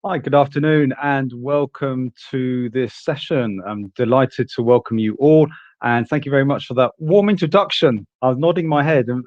Hi, good afternoon, and welcome to this session. I'm delighted to welcome you all, and thank you very much for that warm introduction. I was nodding my head and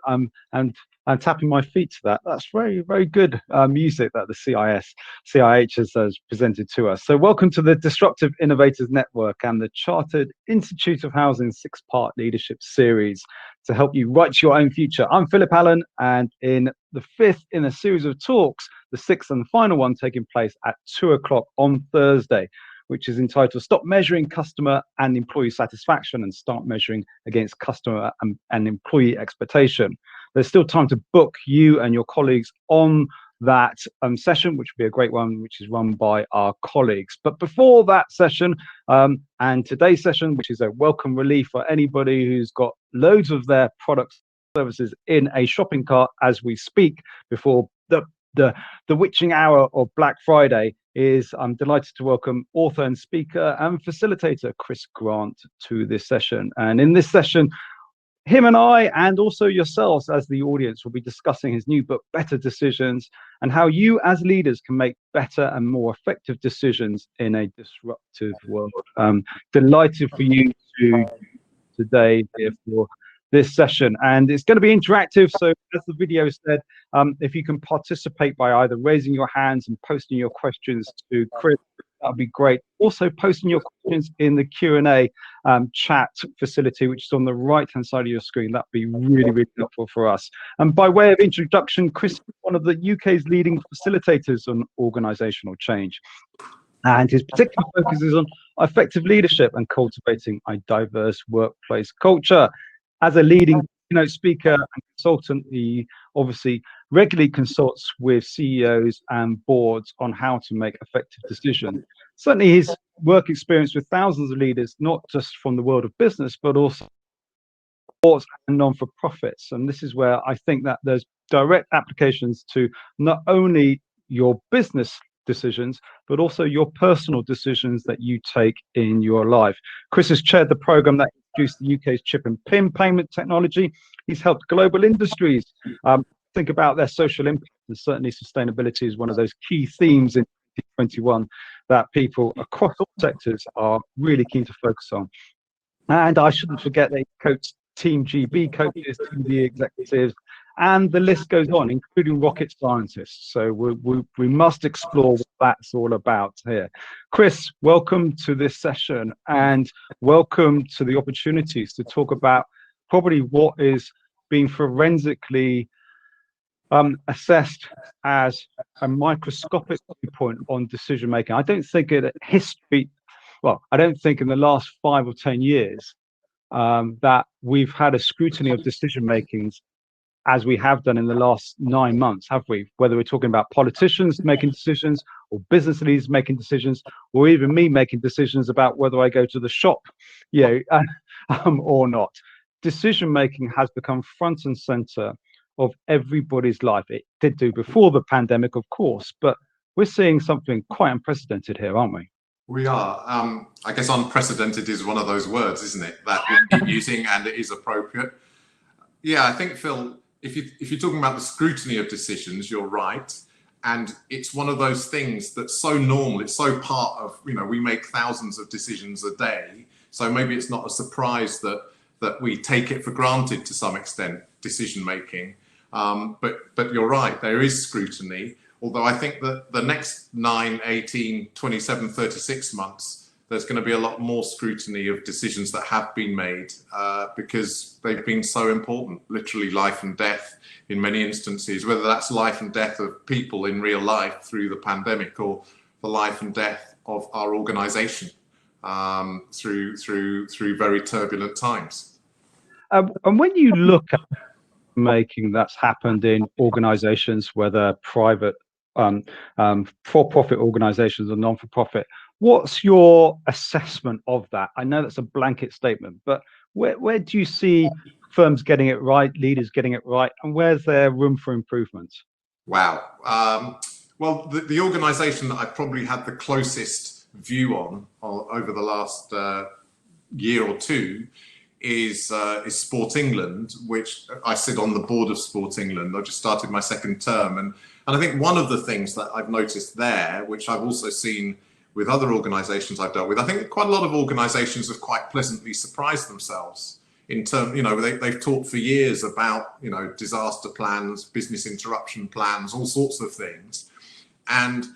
I'm tapping my feet to that. That's very, very good music that the CIH has presented to us. So welcome to the Disruptive Innovators Network and the Chartered Institute of Housing six-part leadership series to help you write your own future. I'm Philip Allen, and in the fifth in a series of talks, the sixth and final one taking place at 2 o'clock on Thursday, which is entitled Stop Measuring Customer and Employee Satisfaction and Start Measuring Against Customer and Employee Expectation. There's still time to book you and your colleagues on that session, which will be a great one, which is run by our colleagues. But before that session and today's session, which is a welcome relief for anybody who's got loads of their products and services in a shopping cart as we speak before the witching hour of Black Friday, I'm delighted to welcome author and speaker and facilitator Chris Grant to this session. And in this session, him and I, and also yourselves as the audience, will be discussing his new book, Better Decisions, and how you as leaders can make better and more effective decisions in a disruptive world. Delighted for you to today here for this session, and it's going to be interactive. So as the video said, if you can participate by either raising your hands and posting your questions to Chris, that'd be great. Also posting your questions in the Q&A chat facility, which is on the right hand side of your screen. That'd be really, really helpful for us. And by way of introduction, Chris is one of the UK's leading facilitators on organizational change, and his particular focus is on effective leadership and cultivating a diverse workplace culture. As a leading speaker and consultant, he obviously regularly consults with CEOs and boards on how to make effective decisions. Certainly his work experience with thousands of leaders, not just from the world of business, but also sports and non-for-profits. And this is where I think that there's direct applications to not only your business decisions, but also your personal decisions that you take in your life. Chris has chaired the program that introduced the UK's chip and PIN payment technology. He's helped global industries think about their social impact, and certainly sustainability is one of those key themes in 2021 that people across all sectors are really keen to focus on. And I shouldn't forget that he coached Team GB coaches, Team B executives, and the list goes on, including rocket scientists. So we must explore what that's all about here. Chris, welcome to this session, and welcome to the opportunities to talk about probably what is being forensically assessed as a microscopic viewpoint on decision making. I don't think in history, well, I don't think in the last 5 or 10 years that we've had a scrutiny of decision makings as we have done in the last 9 months, have we? Whether we're talking about politicians making decisions, or business leaders making decisions, or even me making decisions about whether I go to the shop, or not. Decision making has become front and center of everybody's life. It did do before the pandemic, of course, but we're seeing something quite unprecedented here, aren't we? We are. I guess unprecedented is one of those words, isn't it, that we keep using, and it is appropriate. Yeah, I think, Phil, if you're talking about the scrutiny of decisions, you're right. And it's one of those things that's so normal. It's so part of, we make thousands of decisions a day. So maybe it's not a surprise that we take it for granted to some extent, decision making. But you're right, there is scrutiny. Although I think that the next 9, 18, 27, 36 months, there's going to be a lot more scrutiny of decisions that have been made because they've been so important, literally life and death in many instances, whether that's life and death of people in real life through the pandemic, or the life and death of our organization through very turbulent times. And when you look at making that's happened in organizations, whether private, for-profit organizations or non-for-profit, what's your assessment of that? I know that's a blanket statement, but where do you see firms getting it right, leaders getting it right, and where's there room for improvement? Wow. Well, the organization that I probably had the closest view on over the last year or two is Sport England, which I sit on the board of Sport England. I've just started my second term, and I think one of the things that I've noticed there, which I've also seen with other organisations I've dealt with, I think quite a lot of organisations have quite pleasantly surprised themselves in terms, they've talked for years about, disaster plans, business interruption plans, all sorts of things. And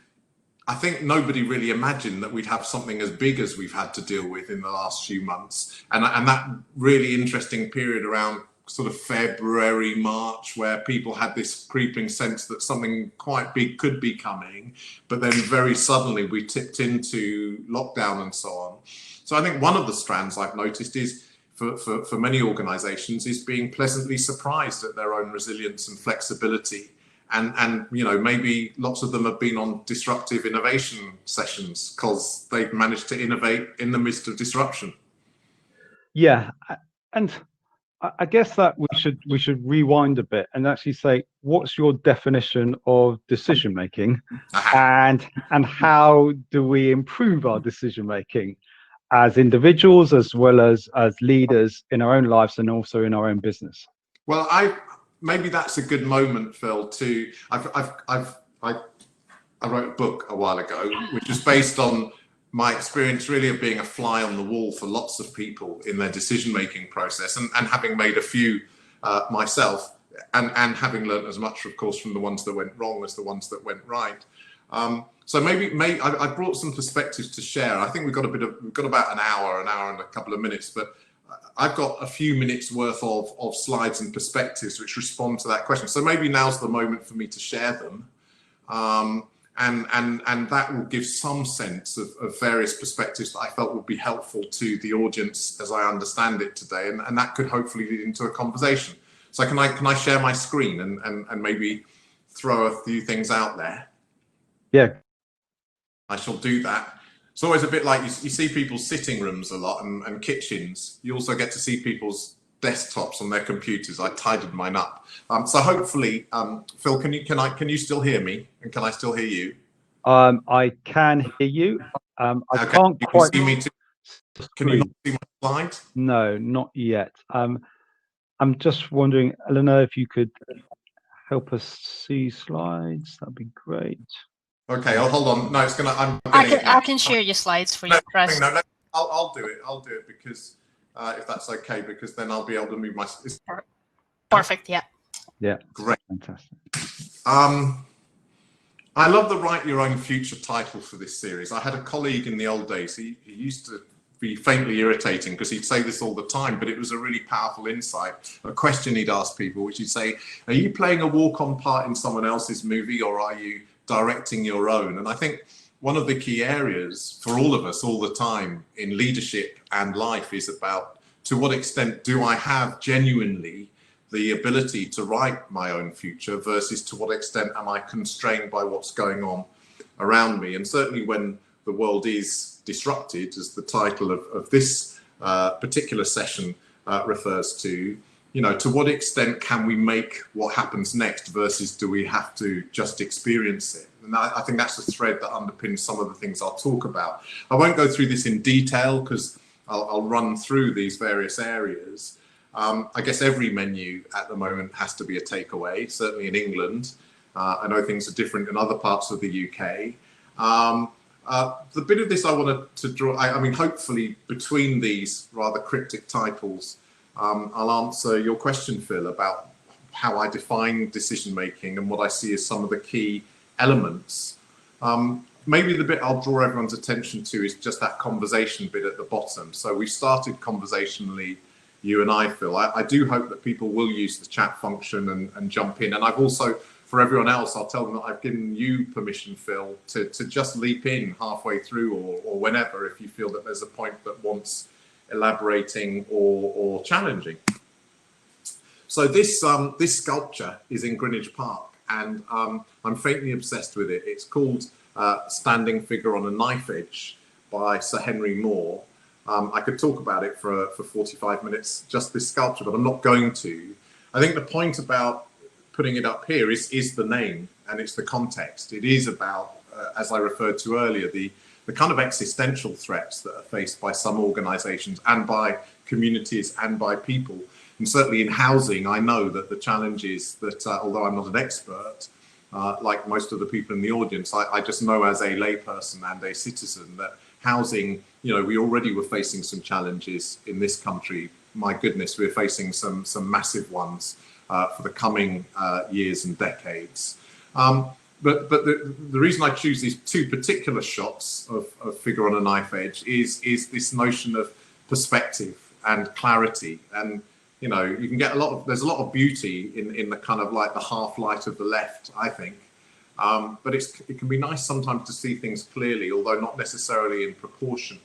I think nobody really imagined that we'd have something as big as we've had to deal with in the last few months. And that really interesting period around sort of February, March, where people had this creeping sense that something quite big could be coming, but then very suddenly we tipped into lockdown and so on. So I think one of the strands I've noticed is for many organizations is being pleasantly surprised at their own resilience and flexibility. And maybe lots of them have been on disruptive innovation sessions because they've managed to innovate in the midst of disruption. Yeah, and I guess that we should rewind a bit and actually say, what's your definition of decision making, and how do we improve our decision making as individuals as well as leaders in our own lives and also in our own business? Well, maybe that's a good moment, Phil. I wrote a book a while ago, which is based on my experience really of being a fly on the wall for lots of people in their decision-making process, and having made a few myself, and having learned as much, of course, from the ones that went wrong as the ones that went right. So maybe I brought some perspectives to share. I think we've got about an hour and a couple of minutes, but I've got a few minutes worth of slides and perspectives which respond to that question. So maybe now's the moment for me to share them. And that will give some sense of various perspectives that I felt would be helpful to the audience as I understand it today, and that could hopefully lead into a conversation. So can I share my screen and maybe throw a few things out there? Yeah, I shall do that. It's always a bit like you see people's sitting rooms a lot and kitchens. You also get to see people's desktops on their computers. I tidied mine up. So hopefully, Phil, can you still hear me? And can I still hear you? I can hear you. I can't quite see me too. Can you not see my slide? No, not yet. I'm just wondering, Eleanor, if you could help us see slides, that'd be great. Okay, hold on. No, it's gonna. I can share your slides for you, Chris. No, I'll do it. I'll do it because if that's okay, because then I'll be able to move my. Perfect. Yeah. Yeah. Great. Fantastic. I love the Write Your Own Future title for this series. I had a colleague in the old days. He used to be faintly irritating because he'd say this all the time, but it was a really powerful insight. A question he'd ask people, which he'd say, "Are you playing a walk-on part in someone else's movie, or are you directing your own?" And I think one of the key areas for all of us all the time in leadership and life is about, to what extent do I have genuinely the ability to write my own future versus to what extent am I constrained by what's going on around me? And certainly when the world is disrupted, as the title of this particular session refers to, to what extent can we make what happens next versus do we have to just experience it? And I think that's the thread that underpins some of the things I'll talk about. I won't go through this in detail because I'll run through these various areas. I guess every menu at the moment has to be a takeaway, certainly in England. I know things are different in other parts of the UK. The bit of this I wanted to draw, I mean, hopefully between these rather cryptic titles, I'll answer your question, Phil, about how I define decision-making and what I see as some of the key elements. Maybe the bit I'll draw everyone's attention to is just that conversation bit at the bottom. So we started conversationally, you and I, Phil. I do hope that people will use the chat function and jump in. And I've also, for everyone else, I'll tell them that I've given you permission, Phil, to just leap in halfway through or whenever if you feel that there's a point that wants elaborating or challenging. So this sculpture is in Greenwich Park, and I'm faintly obsessed with it. It's called Standing Figure on a Knife Edge by Sir Henry Moore. I could talk about it for 45 minutes, just this sculpture, but I'm not going to. I think the point about putting it up here is the name, and it's the context. It is about, as I referred to earlier, the kind of existential threats that are faced by some organizations and by communities and by people. And certainly in housing, I know that the challenge is that, although I'm not an expert, like most of the people in the audience, I just know as a layperson and a citizen that housing, we already were facing some challenges in this country. My goodness, we're facing some massive ones for the coming years and decades. But the reason I choose these two particular shots of Figure on a Knife Edge is this notion of perspective and clarity. And you can get there's a lot of beauty in the kind of like the half light of the left, I think. But it can be nice sometimes to see things clearly, although not necessarily in proportion.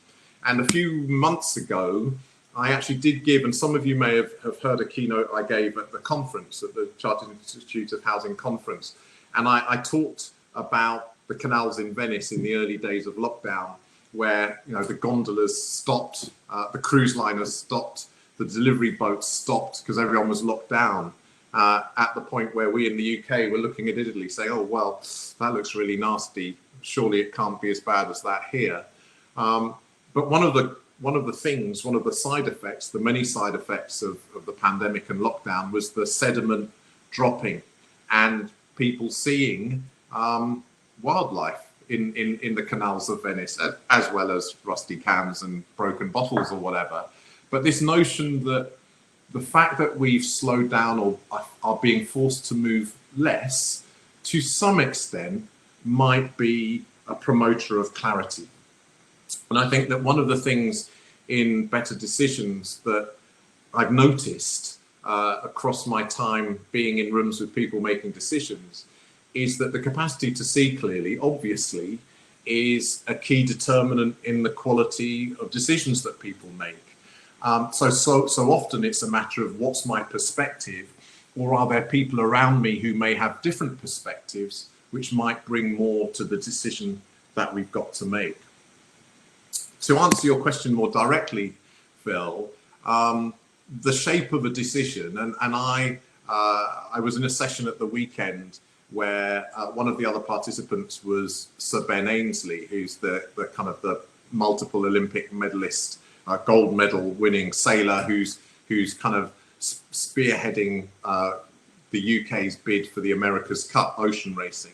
And a few months ago, I actually did give, and some of you may have heard a keynote I gave at the conference, at the Chartered Institute of Housing Conference. And I talked about the canals in Venice in the early days of lockdown, where the gondolas stopped, the cruise liners stopped, the delivery boats stopped because everyone was locked down. At the point where we in the UK were looking at Italy saying, oh, well, that looks really nasty. Surely it can't be as bad as that here. But one of the side effects, the many side effects of the pandemic and lockdown was the sediment dropping and people seeing wildlife in the canals of Venice, as well as rusty cans and broken bottles or whatever. But this notion that the fact that we've slowed down or are being forced to move less, to some extent, might be a promoter of clarity. And I think that one of the things in Better Decisions that I've noticed across my time being in rooms with people making decisions is that the capacity to see clearly, obviously, is a key determinant in the quality of decisions that people make. So often it's a matter of what's my perspective, or are there people around me who may have different perspectives, which might bring more to the decision that we've got to make. To answer your question more directly, Phil, the shape of a decision, and I was in a session at the weekend where one of the other participants was Sir Ben Ainslie, who's the kind of the multiple Olympic medalist, gold medal winning sailor who's kind of spearheading the UK's bid for the America's Cup ocean racing.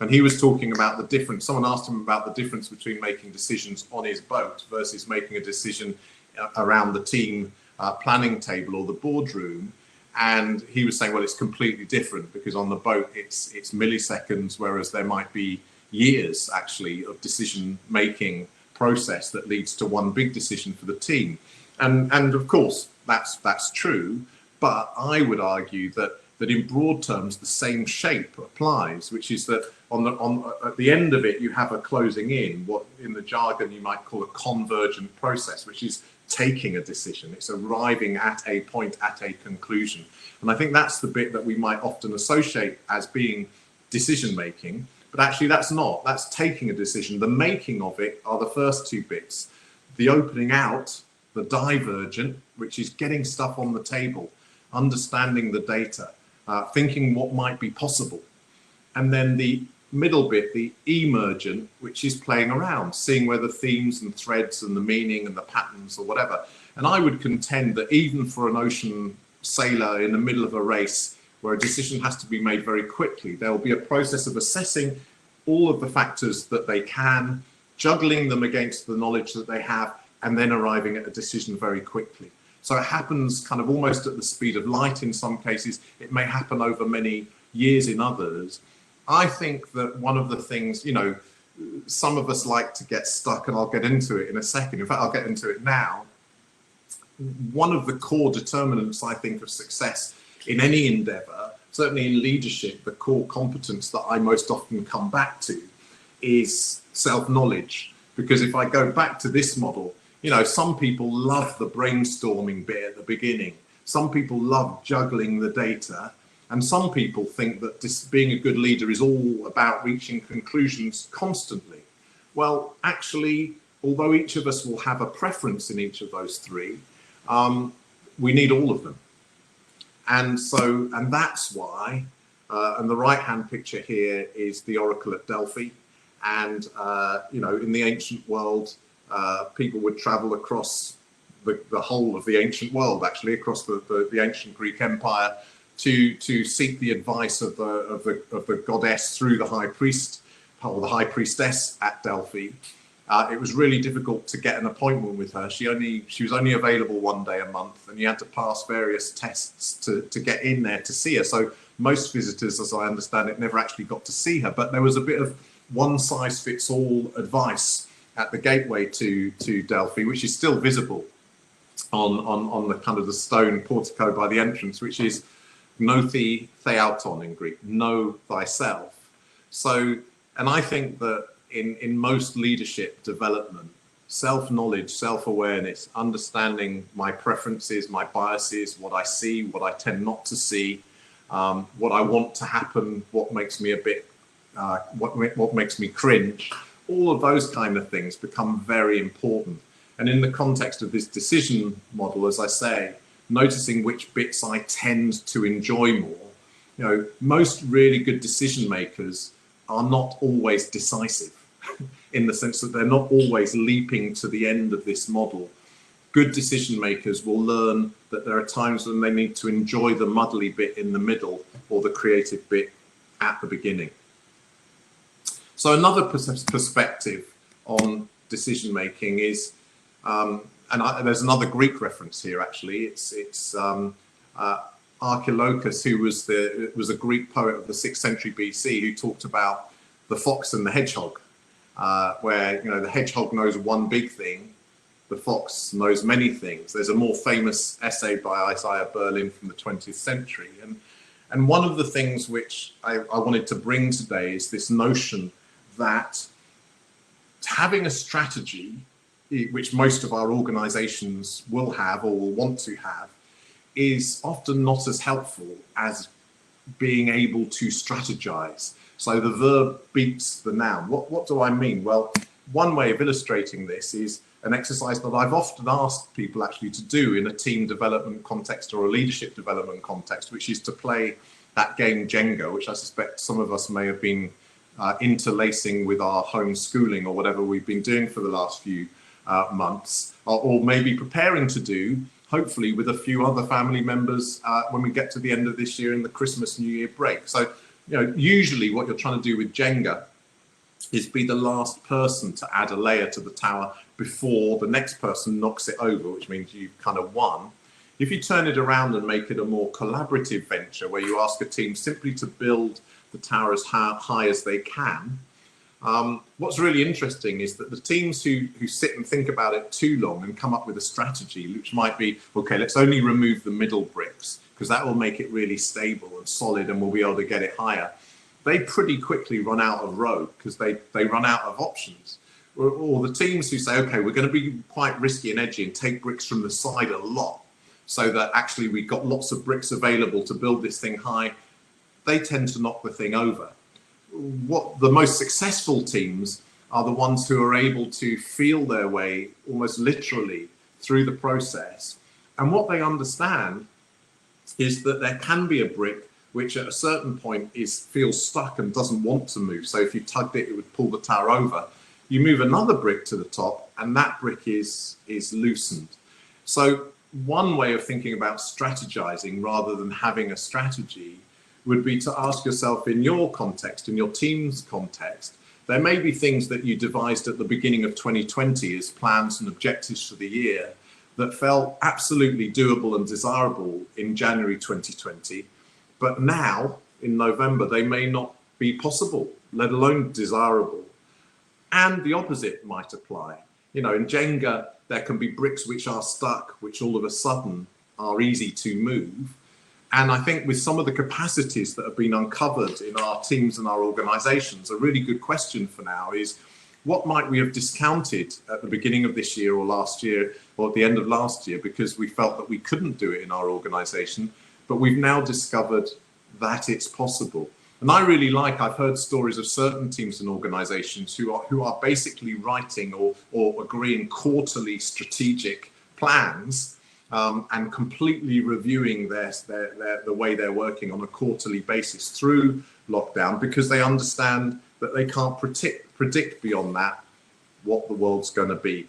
And he was talking about the difference. Someone asked him about the difference between making decisions on his boat versus making a decision around the team planning table or the boardroom. And he was saying, well, it's completely different because on the boat, it's milliseconds, whereas there might be years actually of decision making process that leads to one big decision for the team. And of course, that's true. But I would argue that in broad terms, the same shape applies, which is that at the end of it, you have a closing in, what in the jargon you might call a convergent process, which is taking a decision. It's arriving at a point, at a conclusion. And I think that's the bit that we might often associate as being decision making, but actually that's not. That's taking a decision. The making of it are the first two bits. The opening out, the divergent, which is getting stuff on the table, understanding the data, thinking what might be possible. And then the middle bit, the emergent, which is playing around, seeing where the themes and threads and the meaning and the patterns or whatever. And I would contend that even for an ocean sailor in the middle of a race where a decision has to be made very quickly, there will be a process of assessing all of the factors that they can, juggling them against the knowledge that they have, and then arriving at a decision very quickly. So it happens kind of almost at the speed of light in some cases. It may happen over many years in others. I think that one of the things, some of us like to get stuck, and I'll get into it in a second. In fact, I'll get into it now. One of the core determinants, I think, of success in any endeavor, certainly in leadership, the core competence that I most often come back to is self-knowledge. Because if I go back to this model, some people love the brainstorming bit at the beginning. Some people love juggling the data. And some people think that being a good leader is all about reaching conclusions constantly. Well, actually, although each of us will have a preference in each of those three, we need all of them. And that's why, and the right-hand picture here is the Oracle at Delphi. And, in the ancient world, people would travel across the whole of the ancient world, actually, across the ancient Greek Empire, to seek the advice of the goddess through the high priest or the high priestess at Delphi. It was really difficult to get an appointment with her. She was only available one day a month, and you had to pass various tests to get in there to see her. So most visitors, as I understand it, never actually got to see her. But there was a bit of one-size-fits-all advice at the gateway to Delphi, which is still visible on the kind of the stone portico by the entrance, which is gnothe theauton in Greek, know thyself. So, and I think that in most leadership development, self-knowledge, self-awareness, understanding my preferences, my biases, what I see, what I tend not to see, what I want to happen, what makes me a bit, what makes me cringe, all of those kind of things become very important. And in the context of this decision model, as I say, noticing which bits I tend to enjoy more. You know, most really good decision makers are not always decisive in the sense that they're not always leaping to the end of this model. Good decision makers will learn that there are times when they need to enjoy the muddly bit in the middle or the creative bit at the beginning. So another perspective on decision making is, there's another Greek reference here actually. It's Archilochus, who was a Greek poet of the 6th century BC, who talked about the fox and the hedgehog, where the hedgehog knows one big thing, the fox knows many things. There's a more famous essay by Isaiah Berlin from the 20th century, and one of the things which I wanted to bring today is this notion that having a strategy, which most of our organizations will have or will want to have, is often not as helpful as being able to strategize. So the verb beats the noun. What do I mean? Well, one way of illustrating this is an exercise that I've often asked people actually to do in a team development context or a leadership development context, which is to play that game Jenga, which I suspect some of us may have been interlacing with our homeschooling or whatever we've been doing for the last few months, or maybe preparing to do, hopefully with a few other family members when we get to the end of this year in the Christmas New Year break. So, usually what you're trying to do with Jenga is be the last person to add a layer to the tower before the next person knocks it over, which means you've kind of won. If you turn it around and make it a more collaborative venture where you ask a team simply to build the tower as high as they can, what's really interesting is that the teams who sit and think about it too long and come up with a strategy, which might be, okay, let's only remove the middle bricks because that will make it really stable and solid and we'll be able to get it higher. They pretty quickly run out of road because they run out of options. Or the teams who say, okay, we're going to be quite risky and edgy and take bricks from the side a lot so that actually we've got lots of bricks available to build this thing high, they tend to knock the thing over. What the most successful teams are the ones who are able to feel their way almost literally through the process. And what they understand is that there can be a brick which at a certain point feels stuck and doesn't want to move. So if you tugged it, it would pull the tower over. You move another brick to the top and that brick is loosened. So one way of thinking about strategizing rather than having a strategy would be to ask yourself, in your context, in your team's context, there may be things that you devised at the beginning of 2020 as plans and objectives for the year that felt absolutely doable and desirable in January 2020, but now in November they may not be possible, let alone desirable. And the opposite might apply. In Jenga, there can be bricks which are stuck, which all of a sudden are easy to move. And I think with some of the capacities that have been uncovered in our teams and our organizations, a really good question for now is, what might we have discounted at the beginning of this year or last year or at the end of last year because we felt that we couldn't do it in our organization, but we've now discovered that it's possible. And I really I've heard stories of certain teams and organizations who are basically writing or agreeing quarterly strategic plans and completely reviewing the way they're working on a quarterly basis through lockdown because they understand that they can't predict beyond that what the world's going to be.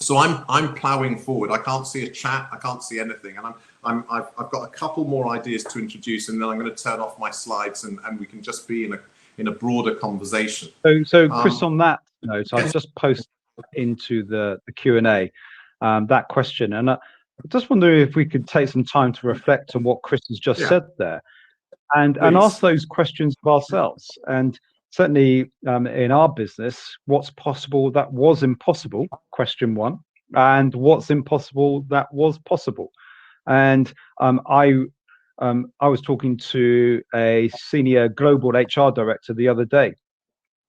So I'm ploughing forward. I can't see a chat. I can't see anything, and I've got a couple more ideas to introduce, and then I'm going to turn off my slides, and we can just be in a broader conversation. So Chris, on that note, yes. I've just posted into the Q&A that question, and I just wonder if we could take some time to reflect on what Chris has just said there, and ask those questions of ourselves. And certainly in our business, what's possible that was impossible, question one, and what's impossible that was possible. And I was talking to a senior global HR director the other day,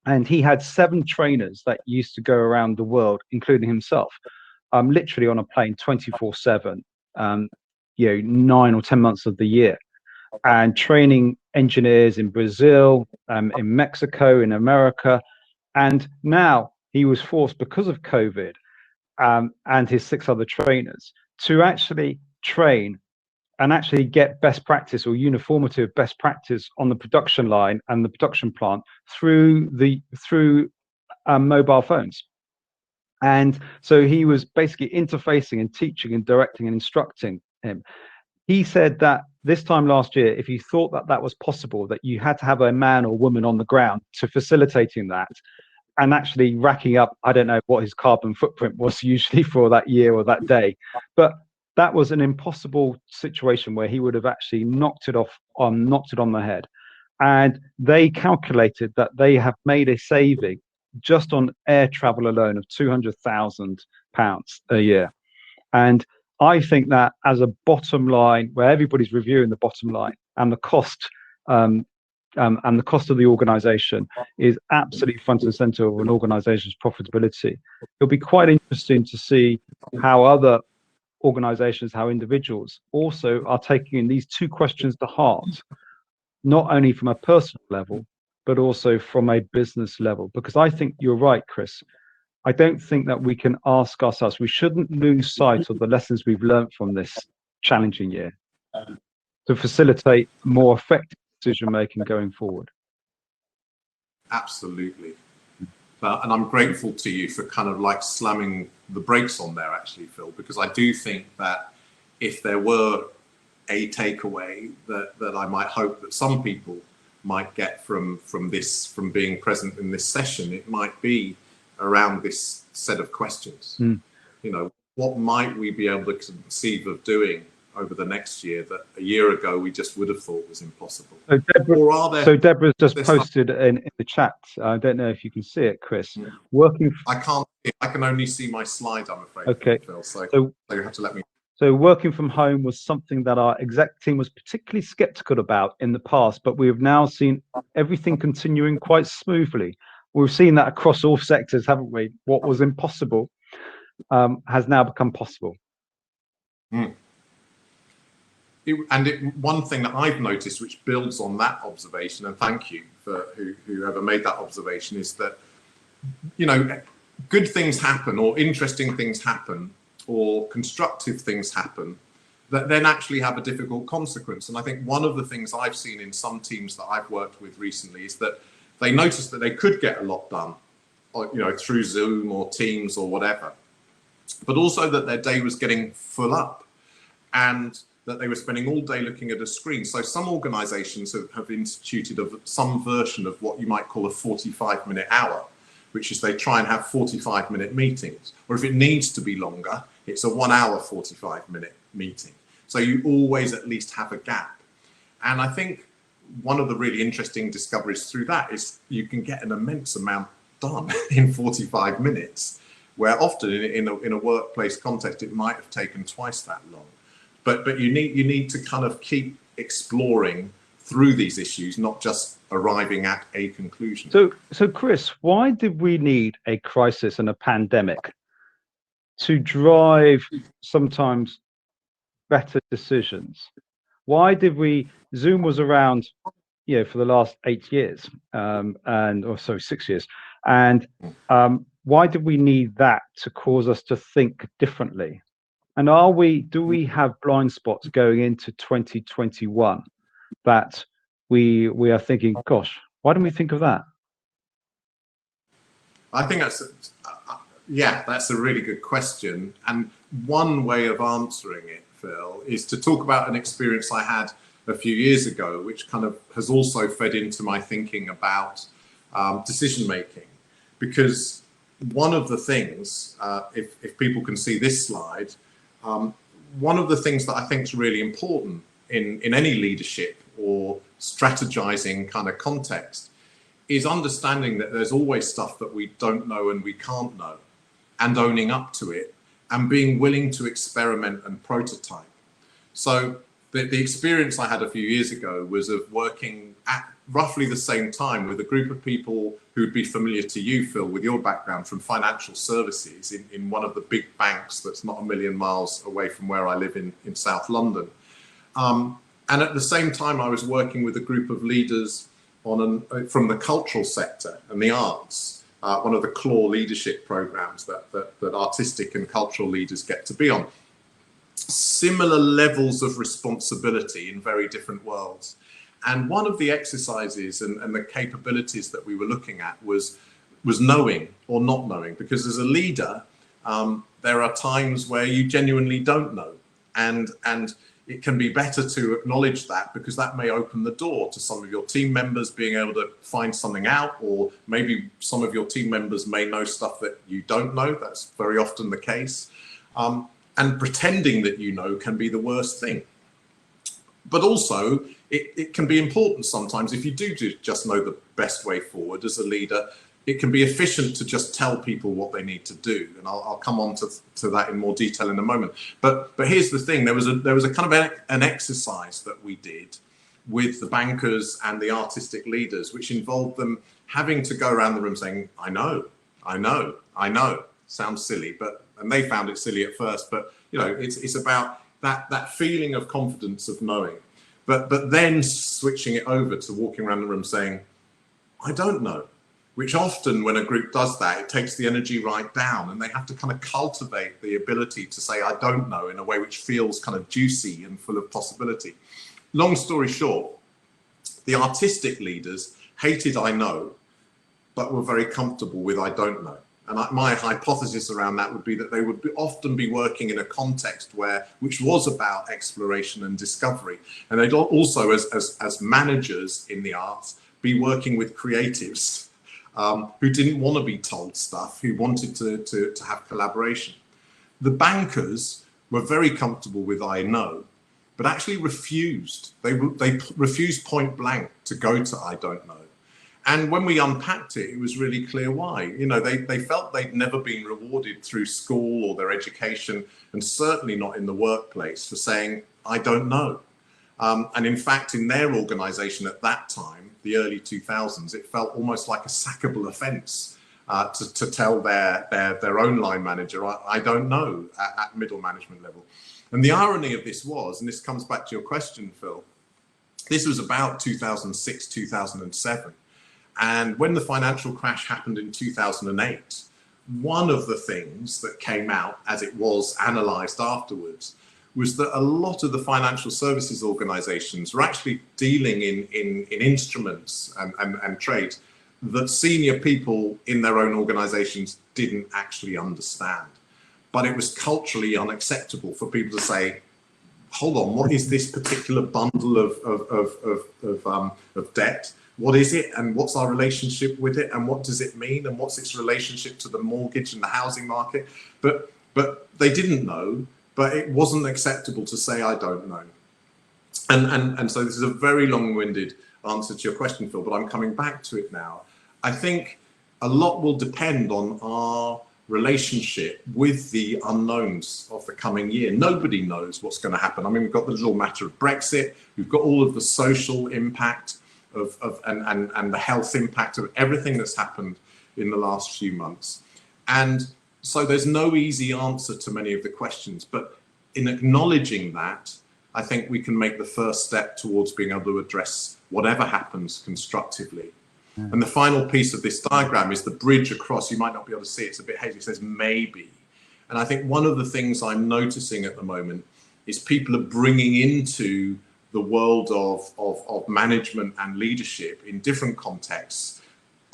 and he had 7 trainers that used to go around the world, including himself, literally on a plane 24/7, 9 or 10 months of the year, and training engineers in Brazil, in Mexico, in America. And now he was forced, because of COVID, and his 6 other trainers, to actually train and actually get best practice or uniformity of best practice on the production line and the production plant through mobile phones. And so he was basically interfacing and teaching and directing and instructing him. He said that this time last year, if you thought that that was possible, that you had to have a man or woman on the ground to facilitating that, and actually racking up, I don't know what his carbon footprint was usually for that year or that day, but that was an impossible situation where he would have actually knocked it on the head. And they calculated that they have made a saving just on air travel alone of £200,000 a year. And I think that as a bottom line, where everybody's reviewing the bottom line and the cost, and the cost of the organization is absolutely front and center of an organization's profitability. It'll be quite interesting to see how other organizations, how individuals also are taking these 2 questions to heart, not only from a personal level, but also from a business level. Because I think you're right, Chris. I don't think that we can ask ourselves, we shouldn't lose sight of the lessons we've learned from this challenging year to facilitate more effective decision making going forward. Absolutely. And I'm grateful to you for kind of like slamming the brakes on there, actually, Phil, because I do think that if there were a takeaway that I might hope that some people might get from being present in this session, it might be around this set of questions. What might we be able to conceive of doing over the next year that a year ago we just would have thought was impossible? So Deborah's just posted in the chat. I don't know if you can see it, Chris. I can't. I can only see my slide, I'm afraid. Okay. Phil, so you have to let me. So working from home was something that our exec team was particularly skeptical about in the past, but we have now seen everything continuing quite smoothly. We've seen that across all sectors, haven't we? What was impossible has now become possible. One thing that I've noticed, which builds on that observation, and thank you for whoever made that observation, is that, good things happen, or interesting things happen, or constructive things happen that then actually have a difficult consequence. And I think one of the things I've seen in some teams that I've worked with recently is that they noticed that they could get a lot done, through Zoom or Teams or whatever, but also that their day was getting full up and that they were spending all day looking at a screen. So some organizations have instituted some version of what you might call a 45-minute hour, which is they try and have 45-minute meetings, or if it needs to be longer, it's a 1 hour 45-minute meeting. So you always at least have a gap. And I think one of the really interesting discoveries through that is you can get an immense amount done in 45 minutes, where often in a workplace context, it might have taken twice that long. But you need to kind of keep exploring through these issues, not just arriving at a conclusion. So Chris, why did we need a crisis and a pandemic to drive sometimes better decisions? Why did Zoom was around, for the last 8 years, 6 years, and why did we need that to cause us to think differently? And do we have blind spots going into 2021 that we are thinking, gosh, why didn't we think of that? I think that's yeah, that's a really good question. And one way of answering it, Phil, is to talk about an experience I had a few years ago, which kind of has also fed into my thinking about decision making. Because one of the things, if people can see this slide, one of the things that I think is really important in any leadership or strategizing kind of context is understanding that there's always stuff that we don't know and we can't know, and owning up to it and being willing to experiment and prototype. So the experience I had a few years ago was of working at roughly the same time with a group of people who'd be familiar to you, Phil, with your background from financial services in one of the big banks that's not a million miles away from where I live in South London. And at the same time, I was working with a group of leaders from the cultural sector and the arts, one of the core leadership programs that artistic and cultural leaders get to be on. Similar levels of responsibility in very different worlds. And one of the exercises and the capabilities that we were looking at was knowing or not knowing, because as a leader, there are times where you genuinely don't know. And it can be better to acknowledge that, because that may open the door to some of your team members being able to find something out, or maybe some of your team members may know stuff that you don't know. That's very often the case. And pretending that you know can be the worst thing. But also, it can be important sometimes if you do just know the best way forward as a leader. It can be efficient to just tell people what they need to do, and I'll come on to that in more detail in a moment. But here's the thing: there was a kind of an exercise that we did with the bankers and the artistic leaders, which involved them having to go around the room saying, "I know, I know, I know." Sounds silly, and they found it silly at first. But you know, it's about that feeling of confidence of knowing, but then switching it over to walking around the room saying, "I don't know." Which often when a group does that, it takes the energy right down, and they have to kind of cultivate the ability to say, "I don't know," in a way which feels kind of juicy and full of possibility. Long story short, the artistic leaders hated "I know," but were very comfortable with "I don't know." And my hypothesis around that would be that they would often be working in a context which was about exploration and discovery. And they'd also, as managers in the arts, be working with creatives who didn't want to be told stuff, who wanted to have collaboration. The bankers were very comfortable with "I know," but actually refused. They refused point blank to go to "I don't know." And when we unpacked it, it was really clear why. You know, they felt they'd never been rewarded through school or their education, and certainly not in the workplace, for saying "I don't know." And in fact, in their organization at that time, the early 2000s, it felt almost like a sackable offense to tell their own line manager, I don't know, at middle management level. And the irony of this was, and this comes back to your question, Phil, this was about 2006, 2007. And when the financial crash happened in 2008, one of the things that came out, as it was analyzed afterwards, was that a lot of the financial services organizations were actually dealing in instruments and trades that senior people in their own organizations didn't actually understand. But it was culturally unacceptable for people to say, "Hold on, what is this particular bundle of debt? What is it, and what's our relationship with it, and what does it mean, and what's its relationship to the mortgage and the housing market?" But they didn't know, but it wasn't acceptable to say "I don't know." And so this is a very long-winded answer to your question, Phil, but I'm coming back to it now. I think a lot will depend on our relationship with the unknowns of the coming year. Nobody knows what's going to happen. I mean, we've got the little matter of Brexit, we've got all of the social impact and the health impact of everything that's happened in the last few months. And so there's no easy answer to many of the questions, but in acknowledging that, I think we can make the first step towards being able to address whatever happens constructively. And the final piece of this diagram is the bridge across. You might not be able to see it, it's a bit hazy, it says maybe. And I think one of the things I'm noticing at the moment is people are bringing into the world of management and leadership in different contexts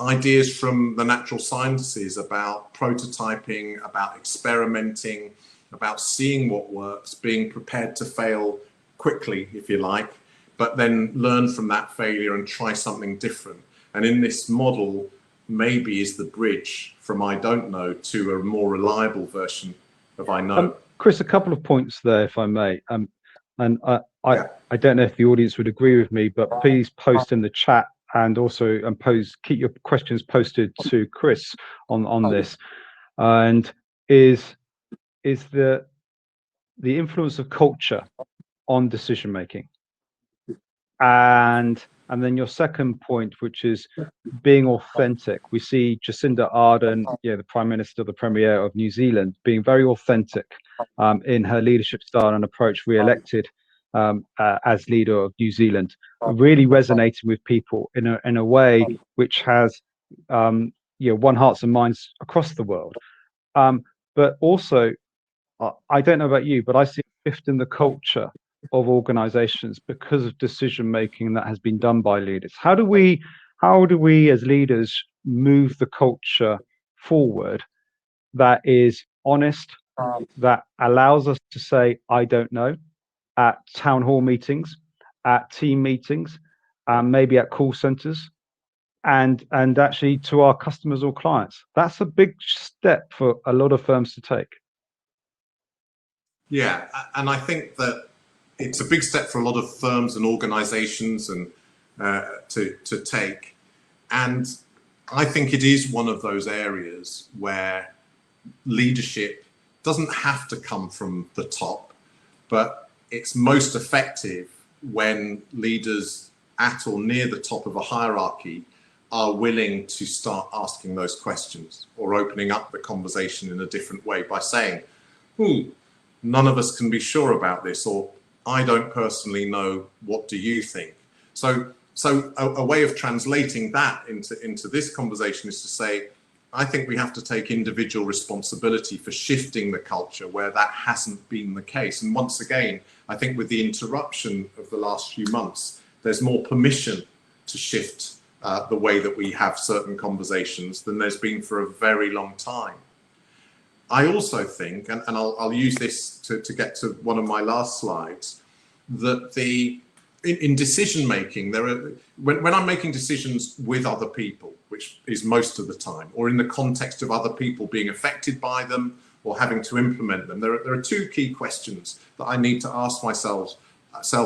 ideas from the natural sciences about prototyping, about experimenting, about seeing what works, being prepared to fail quickly, if you like, but then learn from that failure and try something different. And in this model, maybe is the bridge from I don't know to a more reliable version of I know. Chris, a couple of points there, if I may. I don't know if the audience would agree with me, but please post in the chat and also keep your questions posted to Chris on this. And is the influence of culture on decision making, and then your second point, which is being authentic. We see Jacinda Ardern, the Prime Minister, the Premier of New Zealand, being very authentic in her leadership style and approach, re-elected as leader of New Zealand, really resonating with people in a way which has won hearts and minds across the world. But also, I don't know about you, but I see a shift in the culture of organizations because of decision making that has been done by leaders. How do we as leaders move the culture forward that is honest, that allows us to say I don't know at town hall meetings, at team meetings, maybe at call centers, and actually to our customers or clients? That's a big step for a lot of firms to take. Yeah, and I think that it's a big step for a lot of firms and organizations and to take. And I think it is one of those areas where leadership doesn't have to come from the top, but it's most effective when leaders at or near the top of a hierarchy are willing to start asking those questions or opening up the conversation in a different way by saying, none of us can be sure about this, or I don't personally know, what do you think? So a way of translating that into this conversation is to say, I think we have to take individual responsibility for shifting the culture where that hasn't been the case. And once again, I think with the interruption of the last few months, there's more permission to shift the way that we have certain conversations than there's been for a very long time. I also think, and I'll use this to get to one of my last slides, that in decision making, when I'm making decisions with other people, which is most of the time, or in the context of other people being affected by them or having to implement them, there are two key questions that I need to ask myself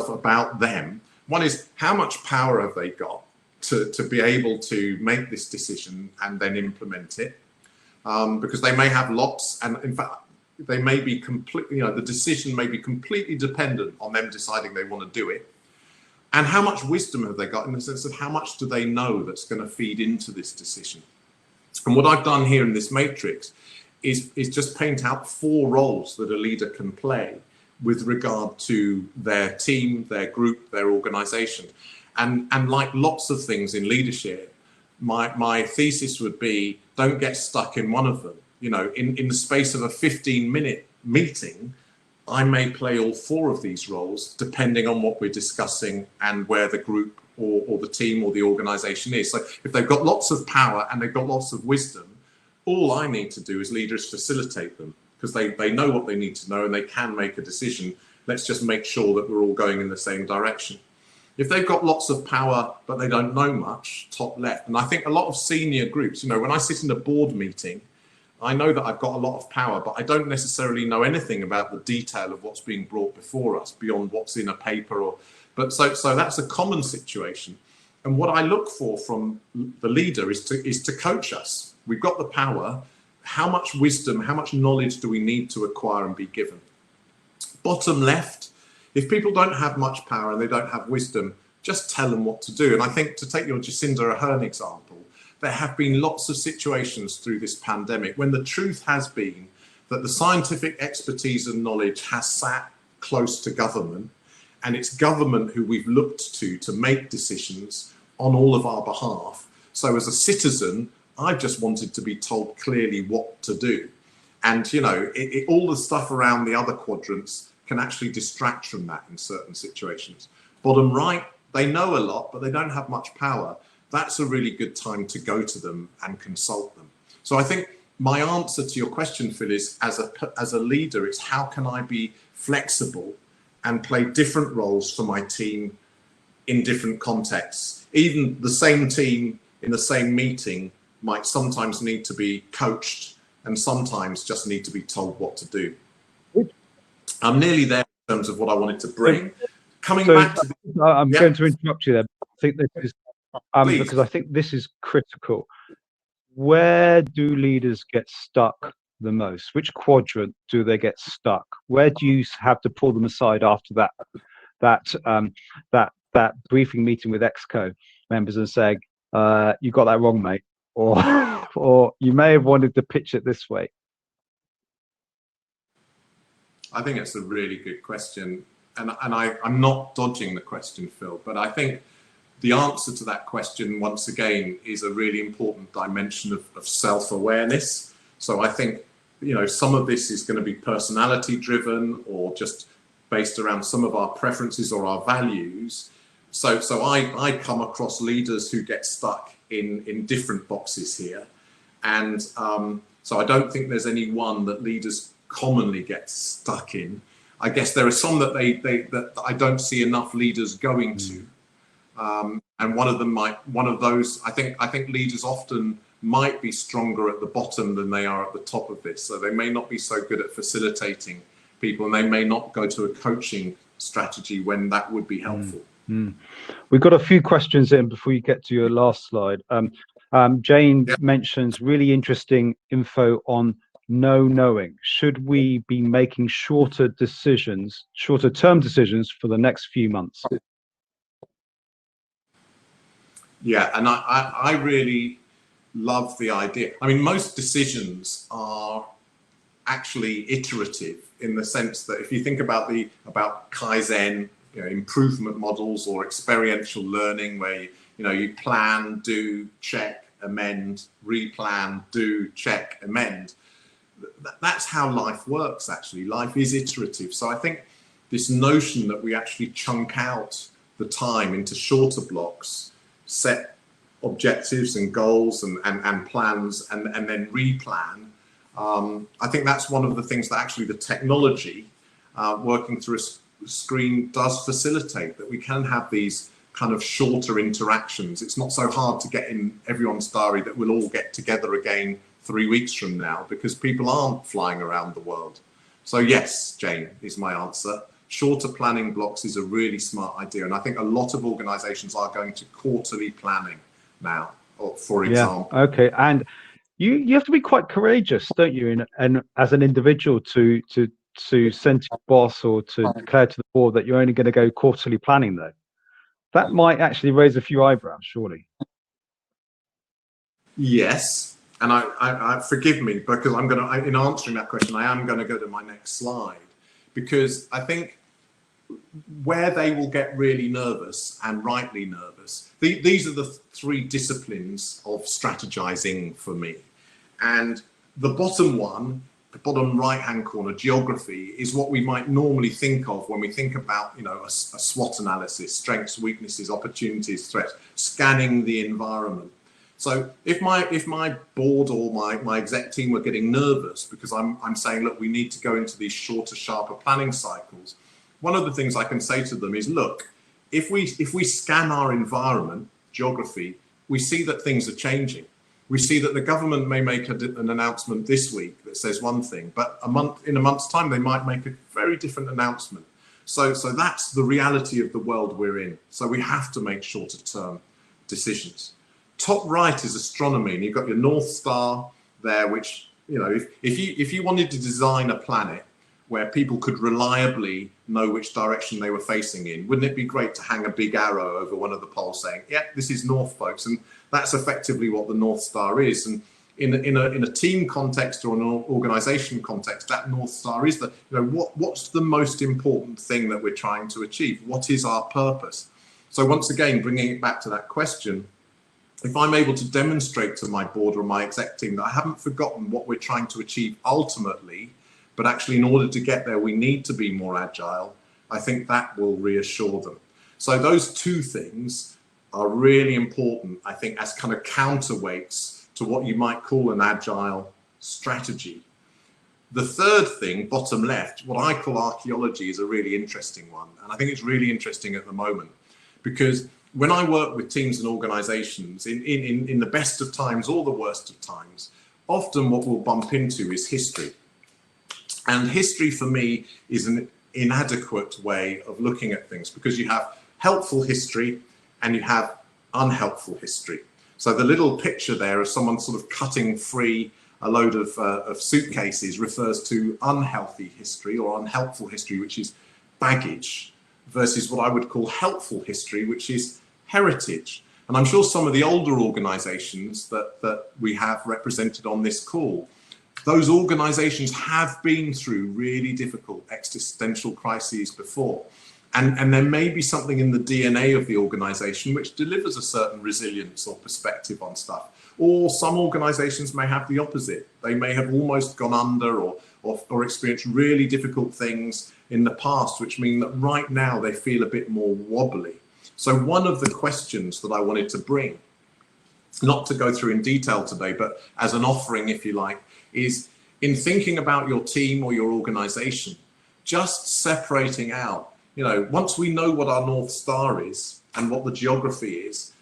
about them. One is, how much power have they got to be able to make this decision and then implement it? Because they may have lots, and in fact, they may be completely, the decision may be completely dependent on them deciding they want to do it. And how much wisdom have they got in the sense of how much do they know that's going to feed into this decision? And what I've done here in this matrix is just paint out 4 roles that a leader can play with regard to their team, their group, their organization. And like lots of things in leadership, my thesis would be, don't get stuck in one of them. In the space of a 15-minute meeting, I may play all 4 of these roles depending on what we're discussing and where the group or the team or the organization is. So if they've got lots of power and they've got lots of wisdom, all I need to do as leader is facilitate them, because they know what they need to know and they can make a decision. Let's just make sure that we're all going in the same direction. If they've got lots of power, but they don't know much, top left. And I think a lot of senior groups, when I sit in a board meeting, I know that I've got a lot of power, but I don't necessarily know anything about the detail of what's being brought before us beyond what's in a paper. So that's a common situation. And what I look for from the leader is to coach us. We've got the power. How much wisdom, how much knowledge do we need to acquire and be given? Bottom left, if people don't have much power and they don't have wisdom, just tell them what to do. And I think, to take your Jacinda Ardern example, there have been lots of situations through this pandemic when the truth has been that the scientific expertise and knowledge has sat close to government, and it's government who we've looked to make decisions on all of our behalf. So as a citizen, I've just wanted to be told clearly what to do. And, all the stuff around the other quadrants can actually distract from that in certain situations. Bottom right, they know a lot, but they don't have much power. that's a really good time to go to them and consult them. So I think my answer to your question, Phil, is as a leader, it's how can I be flexible and play different roles for my team in different contexts. Even the same team in the same meeting might sometimes need to be coached and sometimes just need to be told what to do. I'm nearly there in terms of what I wanted to bring. Coming back to I'm going to interrupt you there. I think this is because I think this is critical. Where do leaders get stuck the most? Which quadrant do they get stuck? Where do you have to pull them aside after that briefing meeting with Exco members and saying, you got that wrong, mate, or you may have wanted to pitch it this way? I think it's a really good question, and I'm not dodging the question, Phil, but I think the answer to that question, once again, is a really important dimension of self-awareness. So I think, you know, some of this is going to be personality driven or just based around some of our preferences or our values. So I come across leaders who get stuck in different boxes here. And so I don't think there's any one that leaders commonly get stuck in. I guess there are some that that I don't see enough leaders going to. And one of those, I think leaders often might be stronger at the bottom than they are at the top of this. So they may not be so good at facilitating people, and they may not go to a coaching strategy when that would be helpful. We've got a few questions in before you get to your last slide. Jane mentions really interesting info on knowing. Should we be making shorter term decisions for the next few months? Yeah, and I really love the idea. I mean, most decisions are actually iterative in the sense that if you think about Kaizen, you know, improvement models or experiential learning, where you plan, do, check, amend, replan, do, check, amend. That's how life works. Actually, life is iterative. So I think this notion that we actually chunk out the time into shorter blocks, set objectives and goals and plans, and then replan. I think that's one of the things that actually the technology working through a screen does facilitate, that we can have these kind of shorter interactions. It's not so hard to get in everyone's diary that we'll all get together again 3 weeks from now, because people aren't flying around the world. So yes, Jane, is my answer. Shorter planning blocks is a really smart idea. And I think a lot of organizations are going to quarterly planning now, for example. Yeah, okay. And you have to be quite courageous, don't you, and as an individual to send to your boss or to declare to the board that you're only going to go quarterly planning, though. That might actually raise a few eyebrows, surely. Yes, and I forgive me, because in answering that question, I am going to go to my next slide, because I think where they will get really nervous, and rightly nervous, these are the three disciplines of strategizing for me. And the bottom one, the bottom right-hand corner, geography, is what we might normally think of when we think about, a SWOT analysis: strengths, weaknesses, opportunities, threats, scanning the environment. So if my board or my exec team were getting nervous because I'm saying, look, we need to go into these shorter, sharper planning cycles, one of the things I can say to them is, look, if we scan our environment, geography, we see that things are changing. We see that the government may make an announcement this week that says one thing, but in a month's time, they might make a very different announcement. So that's the reality of the world we're in. So we have to make shorter term decisions. Top right is astronomy, and you've got your North Star there, which, if you wanted to design a planet where people could reliably know which direction they were facing in, wouldn't it be great to hang a big arrow over one of the poles saying, yeah, this is north, folks? And that's effectively what the North Star is. And in a team context or an organization context, that North Star is what's the most important thing that we're trying to achieve? What is our purpose? So once again, bringing it back to that question, if I'm able to demonstrate to my board or my exec team that I haven't forgotten what we're trying to achieve ultimately, but actually in order to get there, we need to be more agile, I think that will reassure them. So those two things, are really important, I think, as kind of counterweights to what you might call an agile strategy. The third thing, bottom left, what I call archaeology, is a really interesting one. And I think it's really interesting at the moment, because when I work with teams and organizations, in the best of times or the worst of times, often what we'll bump into is history. And history for me is an inadequate way of looking at things, because you have helpful history and you have unhelpful history. So the little picture there of someone sort of cutting free a load of suitcases refers to unhealthy history or unhelpful history, which is baggage, versus what I would call helpful history, which is heritage. And I'm sure some of the older organizations that we have represented on this call, those organizations have been through really difficult existential crises before. And there may be something in the DNA of the organization which delivers a certain resilience or perspective on stuff. Or some organizations may have the opposite. They may have almost gone under or experienced really difficult things in the past, which mean that right now they feel a bit more wobbly. So one of the questions that I wanted to bring, not to go through in detail today, but as an offering, if you like, is in thinking about your team or your organization, just separating out, you know, once we know what our North Star is and what the geography is,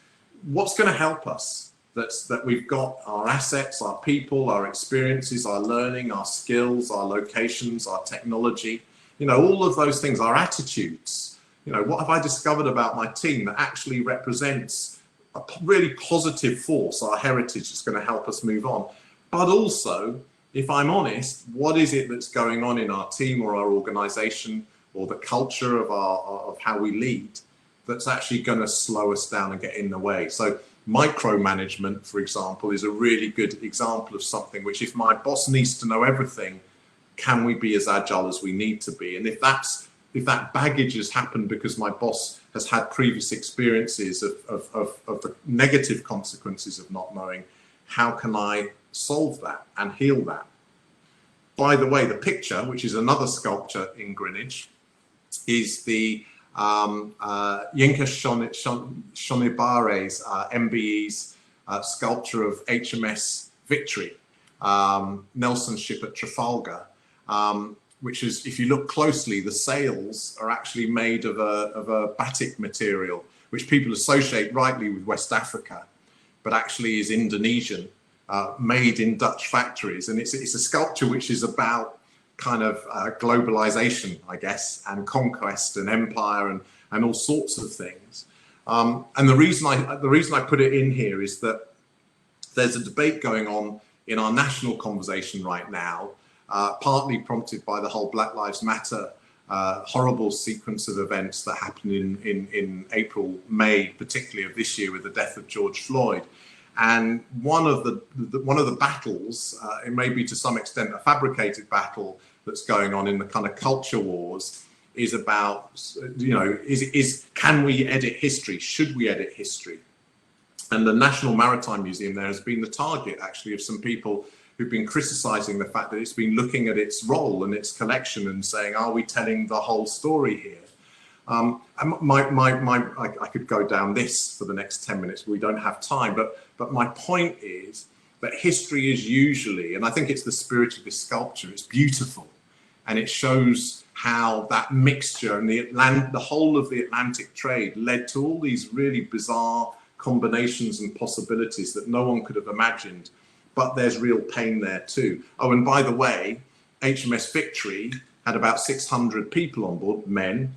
what's going to help us? That we've got our assets, our people, our experiences, our learning, our skills, our locations, our technology, you know, all of those things, our attitudes. You know, what have I discovered about my team that actually represents a really positive force, our heritage that's going to help us move on? But also, if I'm honest, what is it that's going on in our team or our organization or the culture of how we lead that's actually going to slow us down and get in the way? So micromanagement, for example, is a really good example of something which, if my boss needs to know everything, can we be as agile as we need to be? And if that baggage has happened because my boss has had previous experiences of the negative consequences of not knowing, how can I solve that and heal that? By the way, the picture, which is another sculpture in Greenwich, is the Yinka Shonibare's MBE's sculpture of HMS Victory, Nelson's ship at Trafalgar, which is, if you look closely, the sails are actually made of a batik material, which people associate rightly with West Africa, but actually is Indonesian, made in Dutch factories. And it's a sculpture which is about kind of globalization, I guess, and conquest and empire and all sorts of things. And the reason I put it in here is that there's a debate going on in our national conversation right now, partly prompted by the whole Black Lives Matter horrible sequence of events that happened in April, May, particularly of this year, with the death of George Floyd. And one of the battles, it may be to some extent a fabricated battle that's going on in the kind of culture wars, is about, you know, can we edit history? Should we edit history? And the National Maritime Museum there has been the target, actually, of some people who've been criticizing the fact that it's been looking at its role and its collection and saying, are we telling the whole story here? And I could go down this for the next 10 minutes, but we don't have time. But my point is that history is usually, and I think it's the spirit of this sculpture, it's beautiful. And it shows how that mixture and the whole of the Atlantic trade led to all these really bizarre combinations and possibilities that no one could have imagined. But there's real pain there too. Oh, and by the way, HMS Victory had about 600 people on board, men.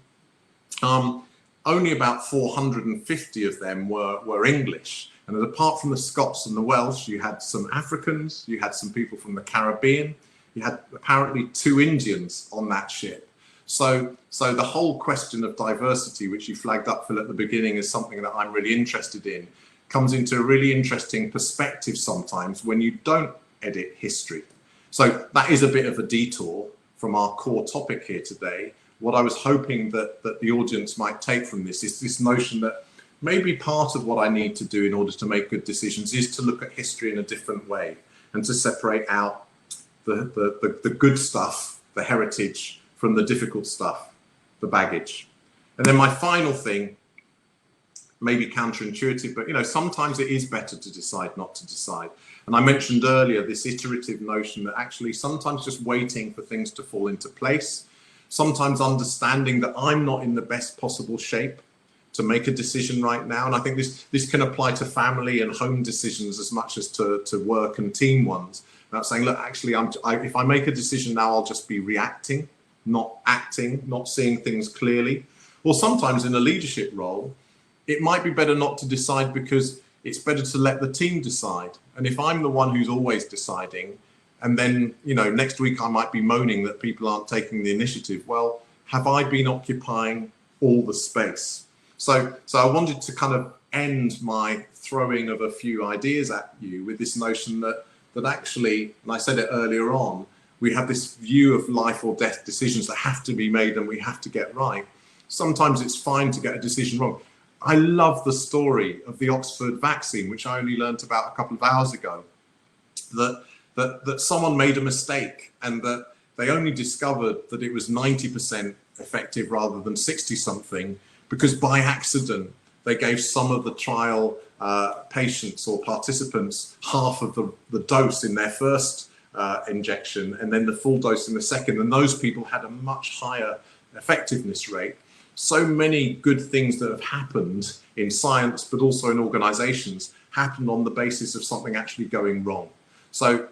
Only about 450 of them were English. And apart from the Scots and the Welsh, you had some Africans, you had some people from the Caribbean, you had apparently 2 Indians on that ship. So the whole question of diversity, which you flagged up, Phil, at the beginning, is something that I'm really interested in, comes into a really interesting perspective sometimes when you don't edit history. So that is a bit of a detour from our core topic here today. What I was hoping that the audience might take from this is this notion that maybe part of what I need to do in order to make good decisions is to look at history in a different way and to separate out the good stuff, the heritage, from the difficult stuff, the baggage. And then my final thing, maybe counterintuitive, but sometimes it is better to decide not to decide. And I mentioned earlier this iterative notion that actually sometimes just waiting for things to fall into place, sometimes understanding that I'm not in the best possible shape to make a decision right now. And I think this can apply to family and home decisions as much as to work and team ones. About saying, look, actually, if I make a decision now, I'll just be reacting, not acting, not seeing things clearly. Or sometimes in a leadership role, it might be better not to decide because it's better to let the team decide. And if I'm the one who's always deciding, and then, next week I might be moaning that people aren't taking the initiative, well, have I been occupying all the space? So I wanted to kind of end my throwing of a few ideas at you with this notion that actually, and I said it earlier on, we have this view of life or death decisions that have to be made and we have to get right. Sometimes it's fine to get a decision wrong. I love the story of the Oxford vaccine, which I only learnt about a couple of hours ago, that someone made a mistake and that they only discovered that it was 90% effective rather than 60-something, because by accident, they gave some of the trial patients or participants half of the dose in their first injection and then the full dose in the second. And those people had a much higher effectiveness rate. So many good things that have happened in science, but also in organizations, happened on the basis of something actually going wrong. So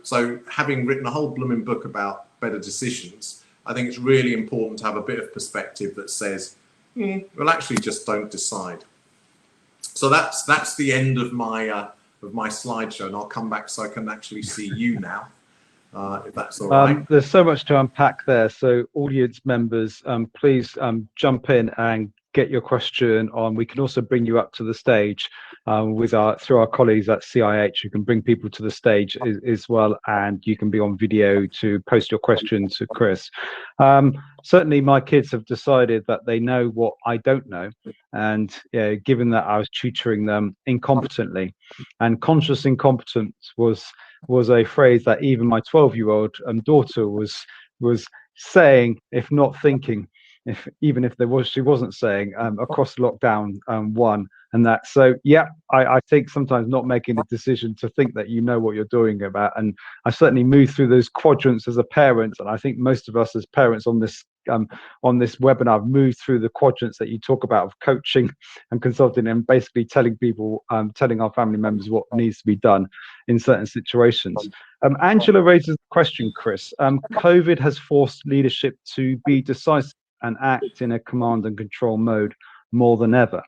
having written a whole blooming book about better decisions, I think it's really important to have a bit of perspective that says, well, actually just don't decide. So that's the end of my slideshow, and I'll come back so I can actually see you now, if that's all right. There's so much to unpack there. So audience members, please jump in and get your question on. We can also bring you up to the stage through our colleagues at CIH. You can bring people to the stage as well, and you can be on video to post your question to Chris. Certainly my kids have decided that they know what I don't know, and given that I was tutoring them incompetently, and conscious incompetence was a phrase that even my 12-year-old daughter was saying, if not thinking, even if she wasn't saying, across lockdown one. And that, so yeah, I think sometimes not making the decision to think that you know what you're doing about, and I certainly moved through those quadrants as a parent, and I think most of us as parents on this webinar have moved through the quadrants that you talk about of coaching and consulting, and basically telling people, telling our family members what needs to be done in certain situations. Angela raises the question, Chris. COVID has forced leadership to be decisive and act in a command and control mode more than ever.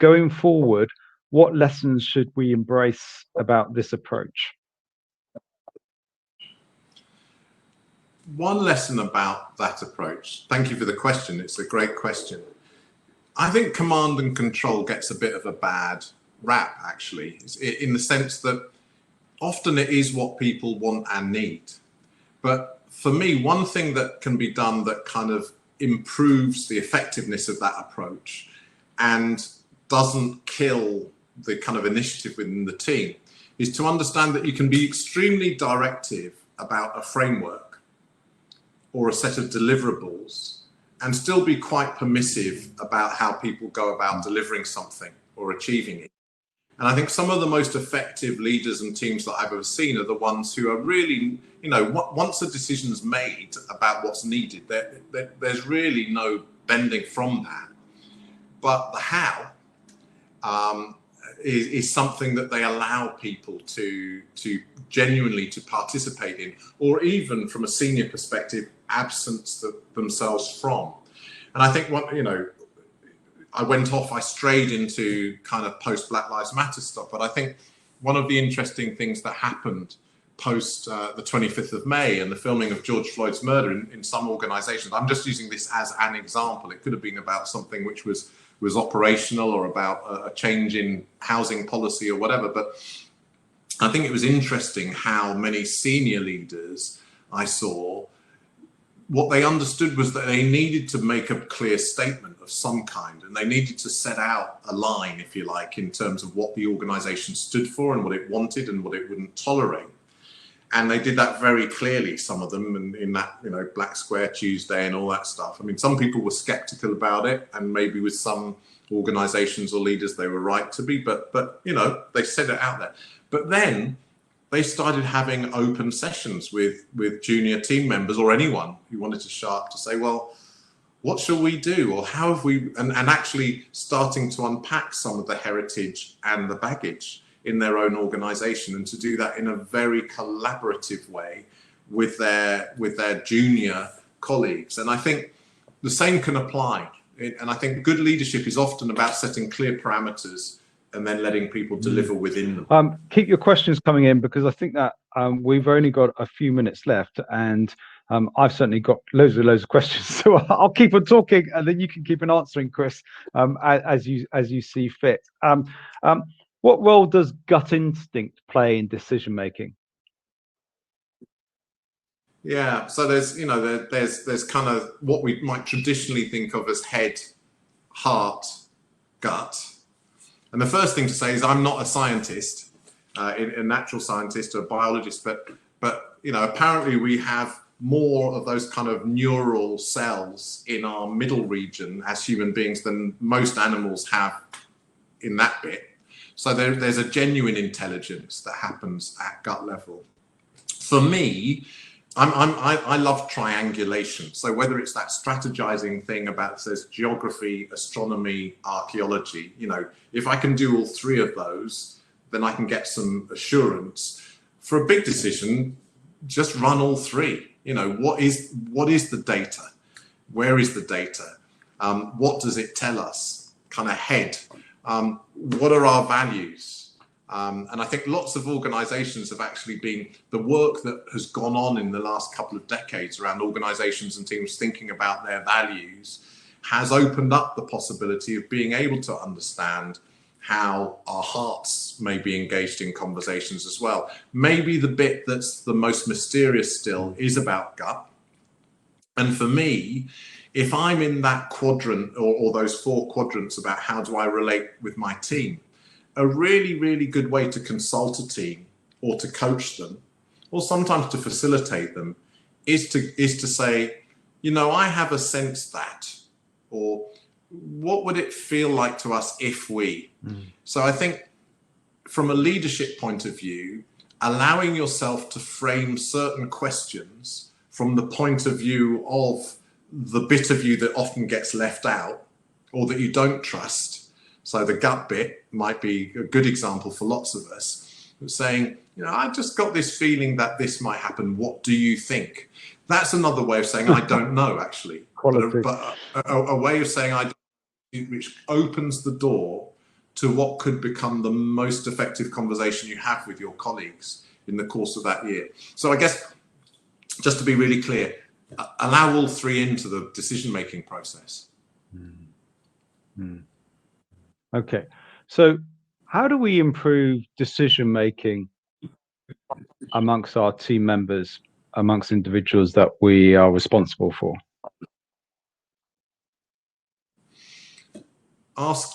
Going forward, what lessons should we embrace about this approach? One lesson about that approach, thank you for the question, it's a great question. I think command and control gets a bit of a bad rap, actually, in the sense that often it is what people want and need. But for me, one thing that can be done that kind of improves the effectiveness of that approach and doesn't kill the kind of initiative within the team is to understand that you can be extremely directive about a framework or a set of deliverables and still be quite permissive about how people go about delivering something or achieving it. And I think some of the most effective leaders and teams that I've ever seen are the ones who are really, once a decision's made about what's needed, there's really no bending from that. But the how is something that they allow people to genuinely to participate in, or even from a senior perspective, absence themselves from. And I think I strayed into kind of post Black Lives Matter stuff, but I think one of the interesting things that happened post the 25th of May and the filming of George Floyd's murder in some organizations, I'm just using this as an example, it could have been about something which was operational or about a change in housing policy or whatever, but I think it was interesting how many senior leaders I saw, what they understood was that they needed to make a clear statement of some kind, and they needed to set out a line, if you like, in terms of what the organization stood for and what it wanted and what it wouldn't tolerate. And they did that very clearly, some of them, in that, Black Square Tuesday and all that stuff. I mean, some people were skeptical about it, and maybe with some organizations or leaders they were right to be, but you know, they said it out there. But then they started having open sessions with junior team members or anyone who wanted to show up to say, well, what shall we do? Or how have we, and actually starting to unpack some of the heritage and the baggage in their own organization, and to do that in a very collaborative way with their junior colleagues. And I think the same can apply. And I think good leadership is often about setting clear parameters and then letting people deliver within them. Keep your questions coming in, because I think that we've only got a few minutes left, and I've certainly got loads of questions. So I'll keep on talking, and then you can keep on answering, Chris, as you see fit. What role does gut instinct play in decision making? Yeah, so there's, you know, there's kind of what we might traditionally think of as head, heart, gut. And the first thing to say is I'm not a scientist, a natural scientist or a biologist, but you know, apparently we have more of those kind of neural cells in our middle region as human beings than most animals have in that bit. So there's a genuine intelligence that happens at gut level. For me, I love triangulation. So whether it's that strategizing thing about, says, geography, astronomy, archaeology, you know, if I can do all three of those, then I can get some assurance. For a big decision, just run all three. You know, what is the data? Where is the data? What does it tell us? Kind of head. What are our values? And I think lots of organizations have actually been, the work that has gone on in the last couple of decades around organizations and teams thinking about their values has opened up the possibility of being able to understand how our hearts may be engaged in conversations as well. Maybe the bit that's the most mysterious still is about gut. And for me, if I'm in that quadrant or those four quadrants about how do I relate with my team, a really, really good way to consult a team or to coach them, or sometimes to facilitate them, is to say, you know, I have a sense that, or what would it feel like to us if we? So I think from a leadership point of view, allowing yourself to frame certain questions from the point of view of the bit of you that often gets left out or that you don't trust. So the gut bit might be a good example for lots of us, saying, you know, I've just got this feeling that this might happen. What do you think? That's another way of saying, I don't know, actually. But a way of saying, I don't know, which opens the door to what could become the most effective conversation you have with your colleagues in the course of that year. So I guess, just to be really clear, allow all three into the decision-making process. Okay, so how do we improve decision making amongst our team members, amongst individuals that we are responsible for?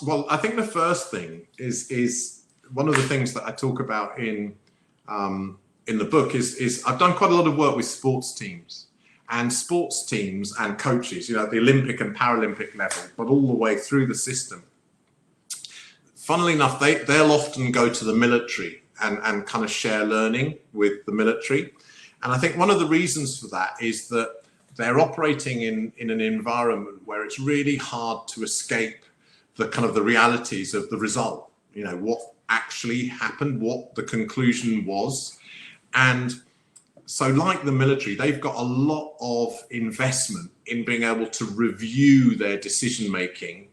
Well, I think the first thing is one of the things that I talk about in the book is I've done quite a lot of work with sports teams and coaches, you know, at the Olympic and Paralympic level, but all the way through the system. Funnily enough, they'll often go to the military and kind of share learning with the military. And I think one of the reasons for that is that they're operating in an environment where it's really hard to escape the kind of the realities of the result, you know, what actually happened, what the conclusion was. And so like the military, they've got a lot of investment in being able to review their decision-making,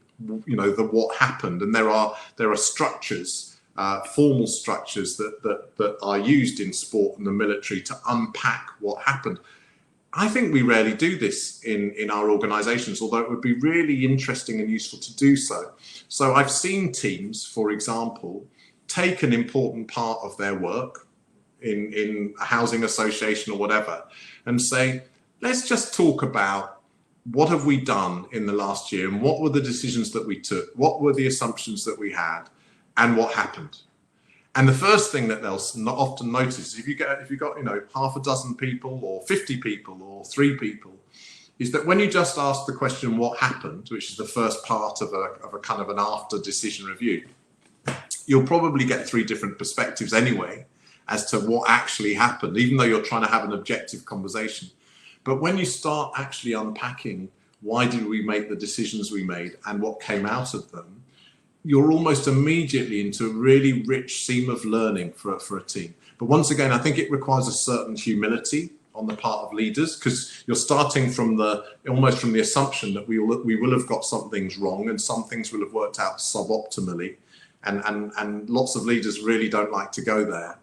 you know, what happened. And there are structures, formal structures that are used in sport and the military to unpack what happened. I think we rarely do this in our organizations, although it would be really interesting and useful to do so. So I've seen teams, for example, take an important part of their work in a housing association or whatever and say, let's just talk about what have we done in the last year and what were the decisions that we took, what were the assumptions that we had, and what happened. And the first thing that they'll not often notice is if you got, you know, half a dozen people or 50 people or 3 people, is that when you just ask the question, what happened, which is the first part of a kind of an after decision review, you'll probably get 3 different perspectives anyway as to what actually happened, even though you're trying to have an objective conversation. But when you start actually unpacking why did we make the decisions we made and what came out of them, you're almost immediately into a really rich seam of learning for a team. But once again, I think it requires a certain humility on the part of leaders, because you're starting from almost from the assumption that we will have got some things wrong and some things will have worked out suboptimally, and lots of leaders really don't like to go there.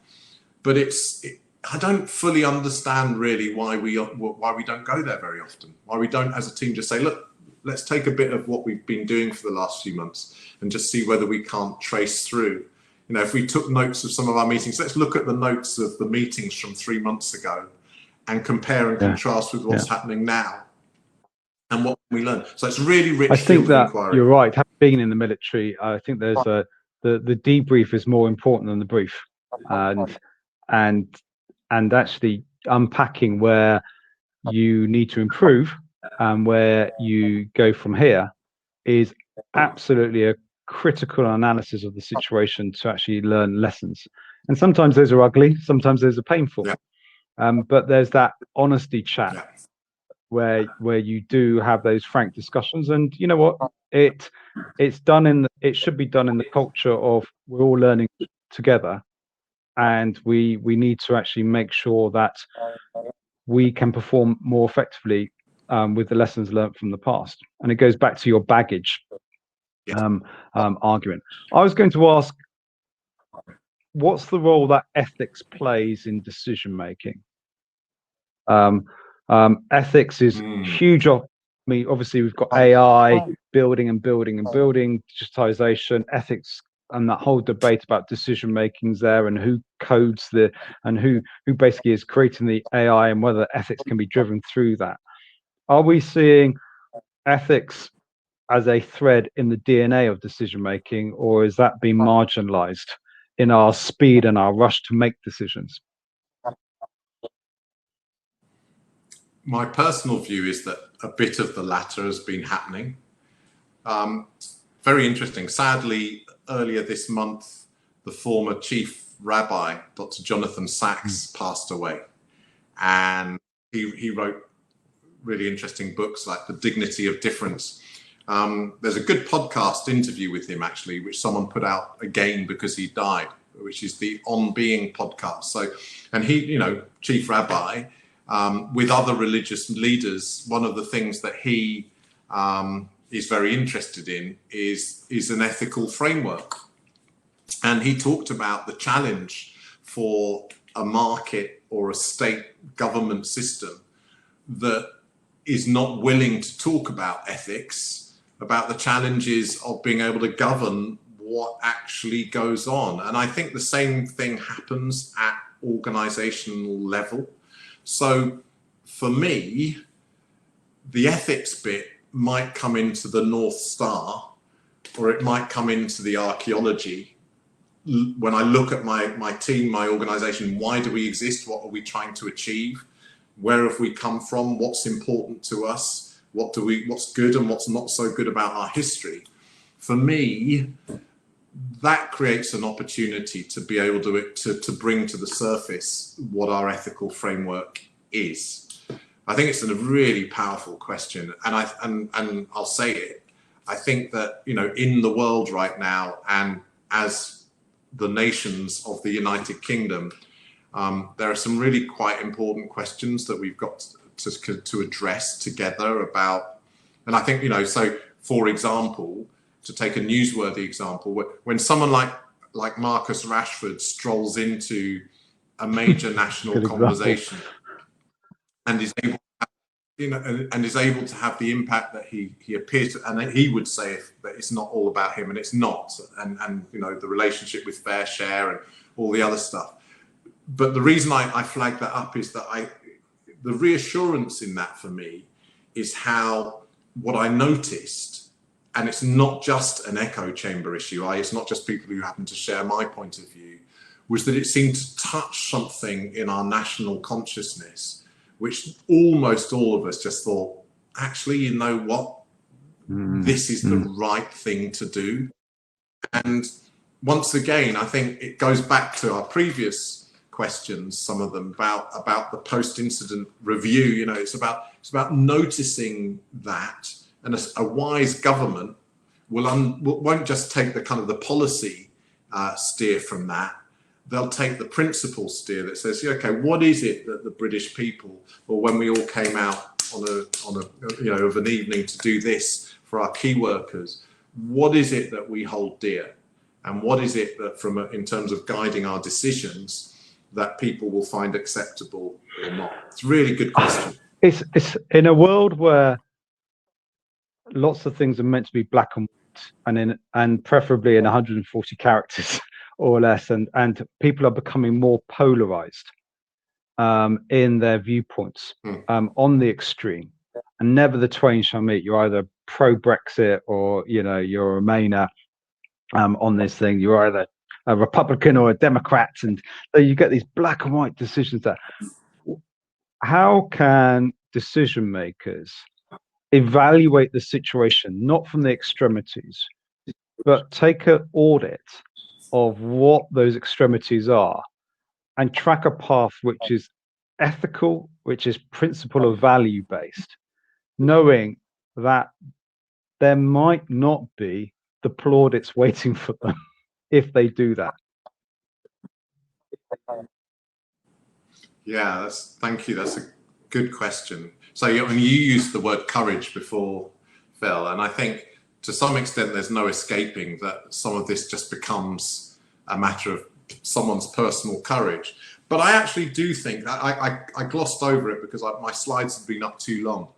But I don't fully understand really why we don't go there very often. Why we don't, as a team, just say, look, let's take a bit of what we've been doing for the last few months and just see whether we can't trace through. You know, if we took notes of some of our meetings, let's look at the notes of the meetings from 3 months ago and compare and contrast with what's happening now and what we learn. So it's really rich. I think that inquiry. You're right. Having been in the military, I think there's the debrief is more important than the brief, and actually unpacking where you need to improve and where you go from here is absolutely a critical analysis of the situation to actually learn lessons. And sometimes those are ugly, sometimes those are painful. But there's that honesty chat where you do have those frank discussions, and you know what, it should be done in the culture of we're all learning together, and we need to actually make sure that we can perform more effectively with the lessons learned from the past. And it goes back to your baggage argument. I was going to ask, what's the role that ethics plays in decision making? Ethics is huge. I mean, obviously we've got AI building, digitization, ethics, and that whole debate about decision making's there, and who codes and who basically is creating the AI, and whether ethics can be driven through that. Are we seeing ethics as a thread in the DNA of decision making, or is that being marginalized in our speed and our rush to make decisions? My personal view is that a bit of the latter has been happening. Very interesting. Sadly, earlier this month, the former chief rabbi, Dr. Jonathan Sachs, passed away. And he wrote really interesting books like The Dignity of Difference. There's a good podcast interview with him, actually, which someone put out again because he died, which is the On Being podcast. So, and he, you know, chief rabbi, with other religious leaders, one of the things that he is very interested in is an ethical framework. And he talked about the challenge for a market or a state government system that is not willing to talk about ethics, about the challenges of being able to govern what actually goes on. And I think the same thing happens at organizational level. So for me, the ethics bit might come into the North Star, or it might come into the archaeology. When I look at my team, my organization, why do we exist? What are we trying to achieve? Where have we come from? What's important to us? What's good and what's not so good about our history? For me, that creates an opportunity to be able to bring to the surface what our ethical framework is. I think it's a really powerful question, and I'll say it. I think that, you know, in the world right now, and as the nations of the United Kingdom, there are some really quite important questions that we've got to address together about. And I think, you know, so for example, to take a newsworthy example, when someone like Marcus Rashford strolls into a major national conversation and is able, and is able to have the impact that he appears to, and he would say that it's not all about him, and it's not, and you know, the relationship with Fair Share and all the other stuff. But the reason I flag that up is that the reassurance in that for me is how what I noticed, and it's not just an echo chamber issue, it's not just people who happen to share my point of view, was that it seemed to touch something in our national consciousness, which almost all of us just thought, actually, you know what, this is the right thing to do. And once again, I think it goes back to our previous questions, some of them about the post-incident review. You know, it's about noticing that, and a wise government won't just take the kind of the policy steer from that. They'll take the principle steer that says, yeah, okay, what is it that the British people, or when we all came out on a you know, of an evening to do this for our key workers, what is it that we hold dear, and what is it that, in terms of guiding our decisions, that people will find acceptable or not? It's a really good question. It's in a world where lots of things are meant to be black and white, and preferably in 140 characters or less, and people are becoming more polarized in their viewpoints on the extreme, and never the twain shall meet. You're either pro-Brexit or, you know, you're a Remainer on this thing. You're either a Republican or a Democrat, and so you get these black and white decisions. That how can decision makers evaluate the situation, not from the extremities, but take an audit of what those extremities are and track a path which is ethical, which is principle of value based, knowing that there might not be the plaudits waiting for them if they do that? Yeah, thank you. That's a good question. So you used the word courage before, Phil, and I think to some extent there's no escaping that some of this just becomes a matter of someone's personal courage. But I actually do think that I glossed over it because my slides have been up too long.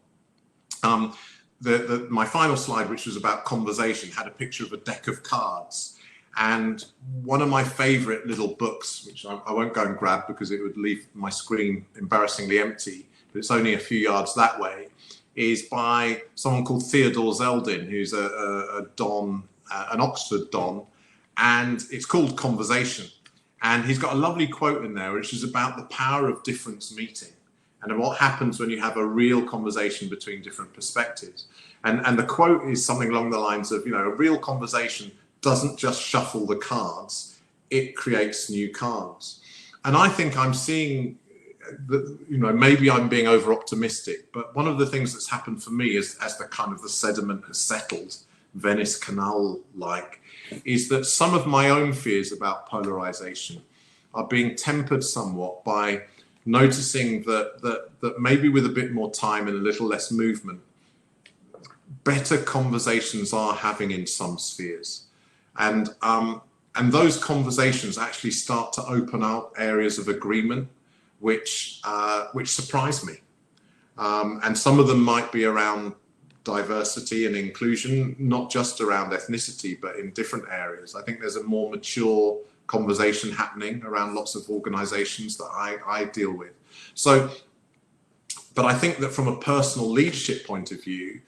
My final slide, which was about conversation, had a picture of a deck of cards. And one of my favorite little books, which I won't go and grab because it would leave my screen embarrassingly empty, but it's only a few yards that way, is by someone called Theodore Zeldin, who's a Don, an Oxford Don, and it's called Conversation. And he's got a lovely quote in there, which is about the power of difference meeting and what happens when you have a real conversation between different perspectives. And the quote is something along the lines of, you know, a real conversation doesn't just shuffle the cards, it creates new cards. And I think I'm seeing that, you know, maybe I'm being over optimistic, but one of the things that's happened for me is, as the kind of the sediment has settled, Venice Canal like, is that some of my own fears about polarization are being tempered somewhat by noticing that maybe with a bit more time and a little less movement, better conversations are having in some spheres. And those conversations actually start to open up areas of agreement, which surprise me. And some of them might be around diversity and inclusion, not just around ethnicity, but in different areas. I think there's a more mature conversation happening around lots of organizations that I deal with. So, but I think that from a personal leadership point of view,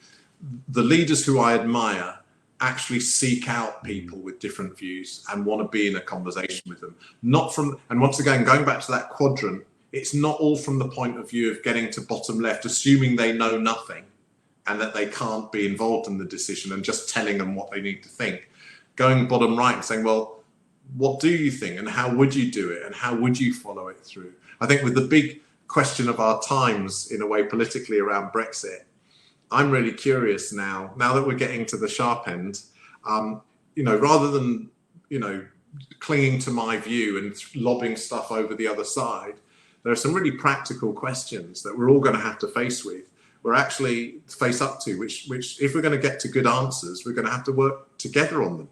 the leaders who I admire actually seek out people with different views and want to be in a conversation with them. Not from, and once again, going back to that quadrant, it's not all from the point of view of getting to bottom left, assuming they know nothing and that they can't be involved in the decision and just telling them what they need to think. Going bottom right and saying, well, what do you think and how would you do it and how would you follow it through? I think with the big question of our times, in a way, politically around Brexit, I'm really curious now that we're getting to the sharp end, you know, rather than, you know, clinging to my view and lobbing stuff over the other side, there are some really practical questions that we're all going to have to face up to, which if we're going to get to good answers, we're going to have to work together on them.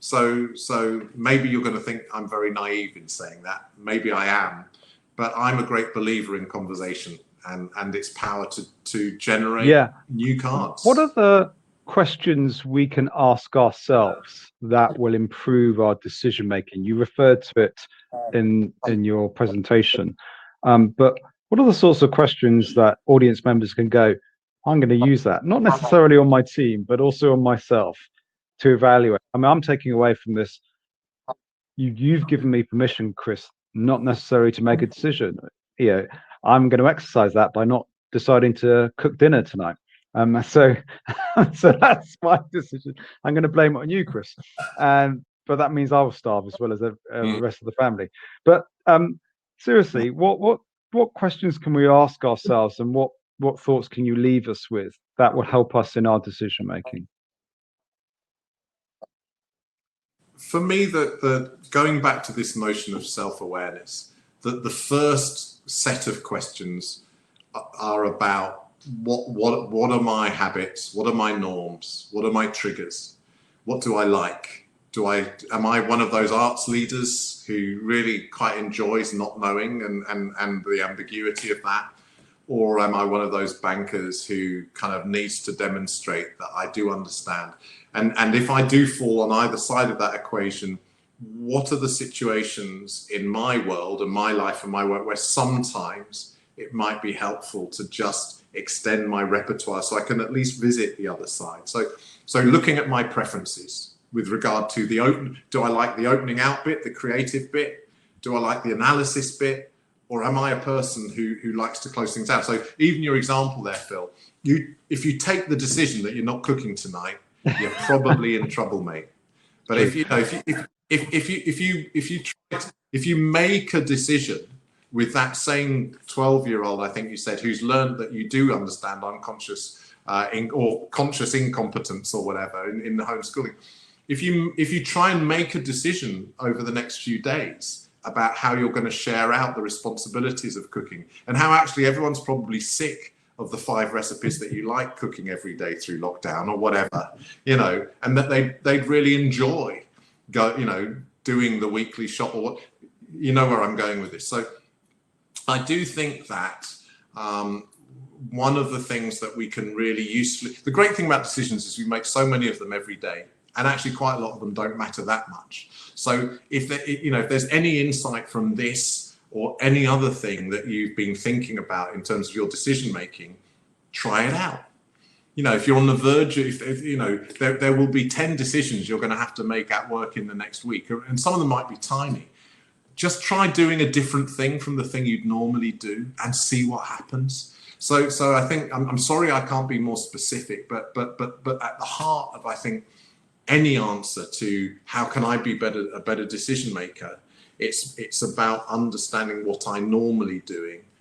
So maybe you're going to think I'm very naive in saying that. Maybe I am, but I'm a great believer in conversation and its power to generate new cards. What are the questions we can ask ourselves that will improve our decision making? You referred to it in your presentation, but what are the sorts of questions that audience members can go, I'm going to use that, not necessarily on my team, but also on myself to evaluate? I mean, I'm taking away from this, you've given me permission, Chris, not necessarily to make a decision. You know, I'm going to exercise that by not deciding to cook dinner tonight. So, so that's my decision. I'm going to blame it on you, Chris. But that means I'll starve as well as the rest of the family. But seriously, what questions can we ask ourselves, and what thoughts can you leave us with that will help us in our decision making? For me, the going back to this notion of self-awareness, that the first set of questions are about what are my habits, what are my norms, what are my triggers, what do I like? Am I one of those arts leaders who really quite enjoys not knowing and the ambiguity of that? Or am I one of those bankers who kind of needs to demonstrate that I do understand? And if I do fall on either side of that equation, what are the situations in my world and my life and my work where sometimes it might be helpful to just extend my repertoire so I can at least visit the other side? So looking at my preferences with regard to do I like the opening out bit, the creative bit? Do I like the analysis bit? Or am I a person who likes to close things out? So even your example there, Phil, if you take the decision that you're not cooking tonight, you're probably in trouble, mate. But if you make a decision with that same 12-year-old, I think you said, who's learned that you do understand unconscious or conscious incompetence or whatever in the homeschooling, if you try and make a decision over the next few days about how you're going to share out the responsibilities of cooking, and how actually everyone's probably sick of the 5 recipes that you like cooking every day through lockdown or whatever, and that they'd really enjoy doing the weekly shop or what, where I'm going with this. So I do think that one of the things that we can really usefully, the great thing about decisions is we make so many of them every day, and actually quite a lot of them don't matter that much. So if there's any insight from this or any other thing that you've been thinking about in terms of your decision making, try it out. If you're on the verge of, there will be 10 decisions you're going to have to make at work in the next week, and some of them might be tiny. Just try doing a different thing from the thing you'd normally do and see what happens. So I think, I'm sorry I can't be more specific, but at the heart of, I think, any answer to how can I be a better decision maker, it's about understanding what I normally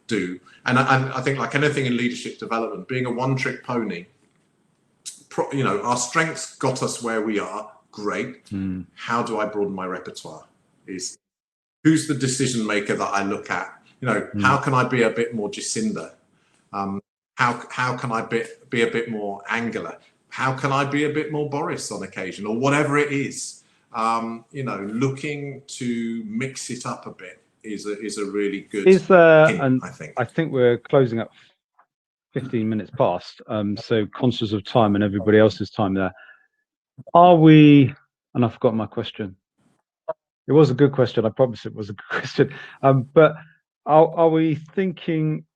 do. And I think, like anything in leadership development, being a one-trick pony, our strengths got us where we are, great. How do I broaden my repertoire? Who's the decision maker that I look at? How can I be a bit more Jacinda? How can I be a bit more Angela? How can I be a bit more Boris on occasion, or whatever it is? Looking to mix it up a bit is a really good hint, I think. I think we're closing up 15 minutes past, so conscious of time and everybody else's time there. Are we, and I've forgotten my question. It was a good question. I promise it was a good question. But are we thinking,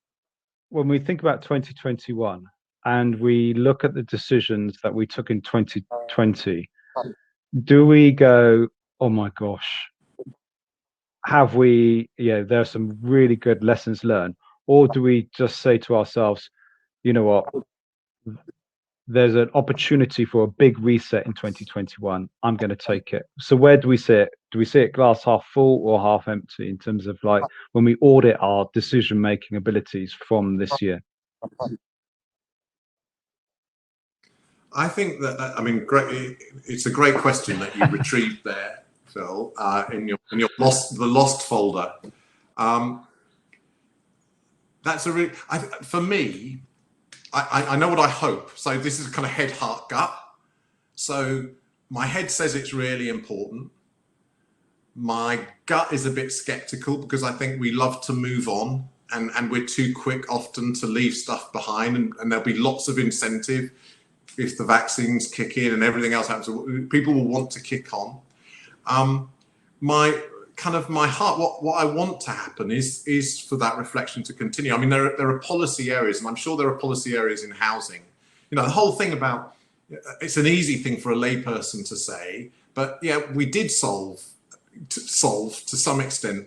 when we think about 2021 and we look at the decisions that we took in 2020, do we go, oh my gosh, have we, there are some really good lessons learned? Or do we just say to ourselves, you know what, there's an opportunity for a big reset in 2021. I'm going to take it. So where do we see it? Do we see it glass half full or half empty in terms of, like, when we audit our decision-making abilities from this year? I think great. It's a great question that you retrieved there, Phil, in your the lost folder. That's a really, for me, I know what I hope. So this is kind of head, heart, gut. So my head says it's really important. My gut is a bit skeptical because I think we love to move on, and we're too quick often to leave stuff behind, and there'll be lots of incentive if the vaccines kick in and everything else happens. People will want to kick on. My heart, what I want to happen is for that reflection to continue. I mean, there are policy areas, and I'm sure there are policy areas in housing. The whole thing about, it's an easy thing for a layperson to say, but yeah, we did solve to some extent,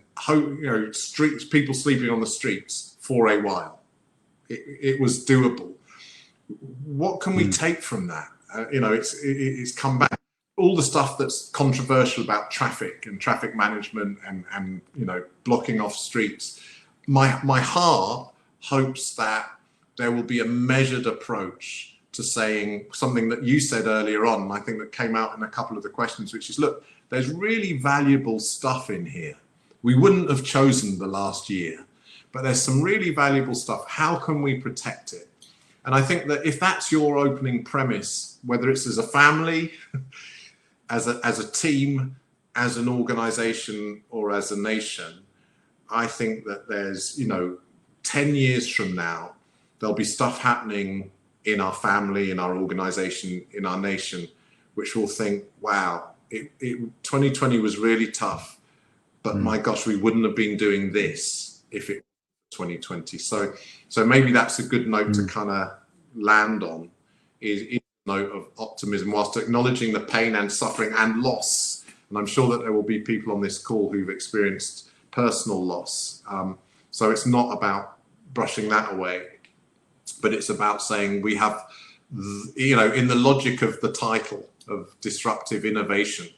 streets, people sleeping on the streets for a while. It was doable. what can we take from that? You know, it's come back. All the stuff that's controversial about traffic and traffic management and you know, blocking off streets. My heart hopes that there will be a measured approach to saying something that you said earlier on, and I think that came out in a couple of the questions, which is, look, there's really valuable stuff in here. We wouldn't have chosen the last year, but there's some really valuable stuff. How can we protect it? And I think that if that's your opening premise, whether it's as a family, as a team, as an organization, or as a nation, I think that there's, you know, 10 years from now, there'll be stuff happening in our family, in our organization, in our nation, which will think, wow, 2020 was really tough, but my gosh, we wouldn't have been doing this if it was 2020. So maybe that's a good note to kind of land on, is a note of optimism whilst acknowledging the pain and suffering and loss. And I'm sure that there will be people on this call who've experienced personal loss. So it's not about brushing that away, but it's about saying we have, you know, in the logic of the title of disruptive innovation,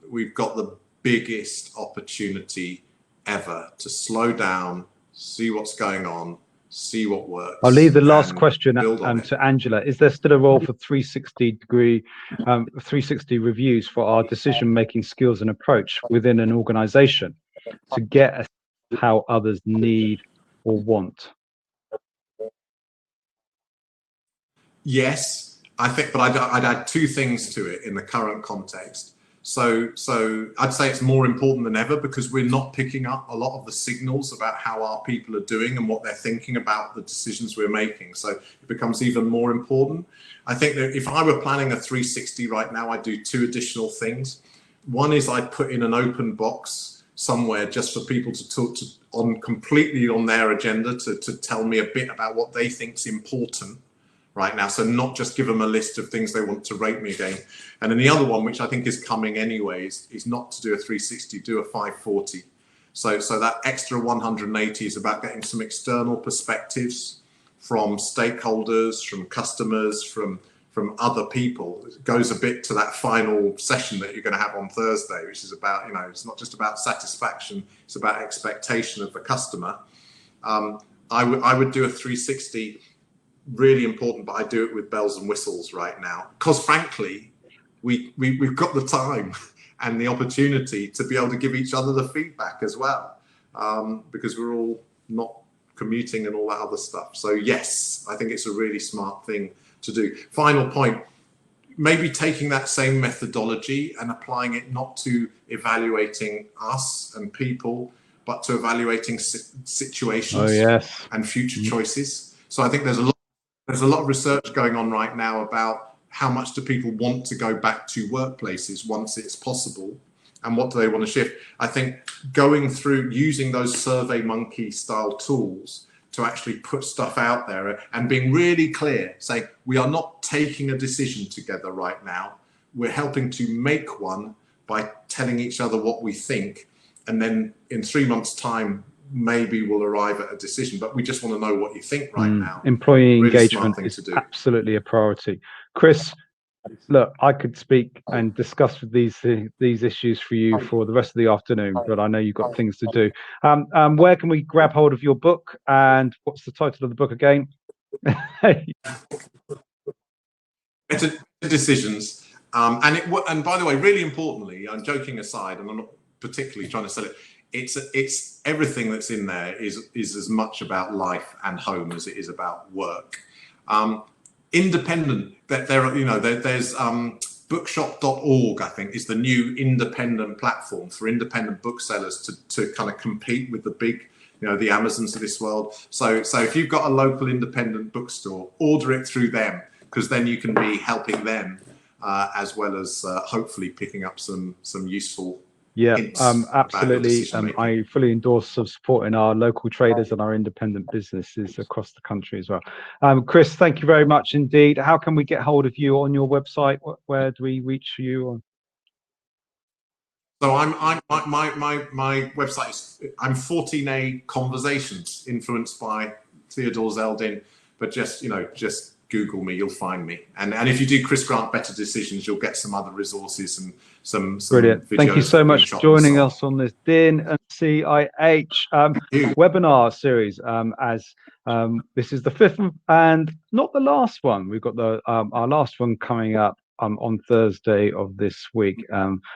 we've got the biggest opportunity ever to slow down, see what's going on, see what works. I'll leave the last question to Angela. Is there still a role for 360 reviews for our decision-making skills and approach within an organization to get how others need or want? Yes, I think, but I'd add two things to it in the current context. So I'd say it's more important than ever because we're not picking up a lot of the signals about how our people are doing and what they're thinking about the decisions we're making. So it becomes even more important. I think that if I were planning a 360 right now, I'd do two additional things. One is I'd put in an open box somewhere just for people to talk to completely on their agenda to tell me a bit about what they think's important right now. So not just give them a list of things they want to rate me again. And then the other one, which I think is coming anyways, is not to do a 360, do a 540. So that extra 180 is about getting some external perspectives from stakeholders, from customers, from other people. It goes a bit to that final session that you're going to have on Thursday, which is about, you know, it's not just about satisfaction, it's about expectation of the customer. I would do a 360, really important, but I do it with bells and whistles right now because frankly we've got the time and the opportunity to be able to give each other the feedback as well, because we're all not commuting and all that other stuff. So yes, I think it's a really smart thing to do. Final point, maybe taking that same methodology and applying it not to evaluating us and people, but to evaluating situations and future choices. So I think there's a lot of research going on right now about how much do people want to go back to workplaces once it's possible, and what do they want to shift. I think going through using those SurveyMonkey style tools to actually put stuff out there and being really clear, saying we are not taking a decision together right now. We're helping to make one by telling each other what we think, and then in 3 months' time, maybe we'll arrive at a decision, but we just want to know what you think right now. Employee engagement is absolutely a priority. Chris, look, I could speak and discuss these issues for you for the rest of the afternoon, but I know you've got things to do. Where can we grab hold of your book, and what's the title of the book again? Better Decisions. And by the way, really importantly, I'm joking aside, and I'm not particularly trying to sell it. It's everything that's in there is as much about life and home as it is about work. Independent, that there's bookshop.org, I think, is the new independent platform for independent booksellers to kind of compete with the big, the Amazons of this world. So if you've got a local independent bookstore, order it through them, because then you can be helping them as well as hopefully picking up some useful. Yeah, absolutely. I fully endorse supporting our local traders and our independent businesses across the country as well. Chris, thank you very much indeed. How can we get hold of you on your website? Where do we reach you on? So my website is I'm 14A Conversations, influenced by Theodore Zeldin. but just, you know, just Google me, you'll find me. And if you do Chris Grant Better Decisions, you'll get some other resources and some Brilliant. videos. Thank you so much for joining so us on this DIN and CIH webinar series. This is the 5th and not the last one. We've got the our last one coming up on Thursday of this week,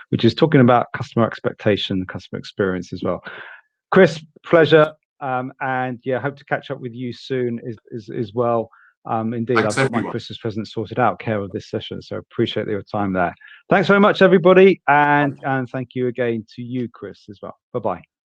which is talking about customer expectation, customer experience as well. Chris, pleasure. And yeah, hope to catch up with you soon as well. Indeed, Thanks, I've got my everyone. Christmas present sorted out, care of this session, so appreciate your time there. Thanks very much, everybody, and thank you again to you, Chris, as well. Bye-bye.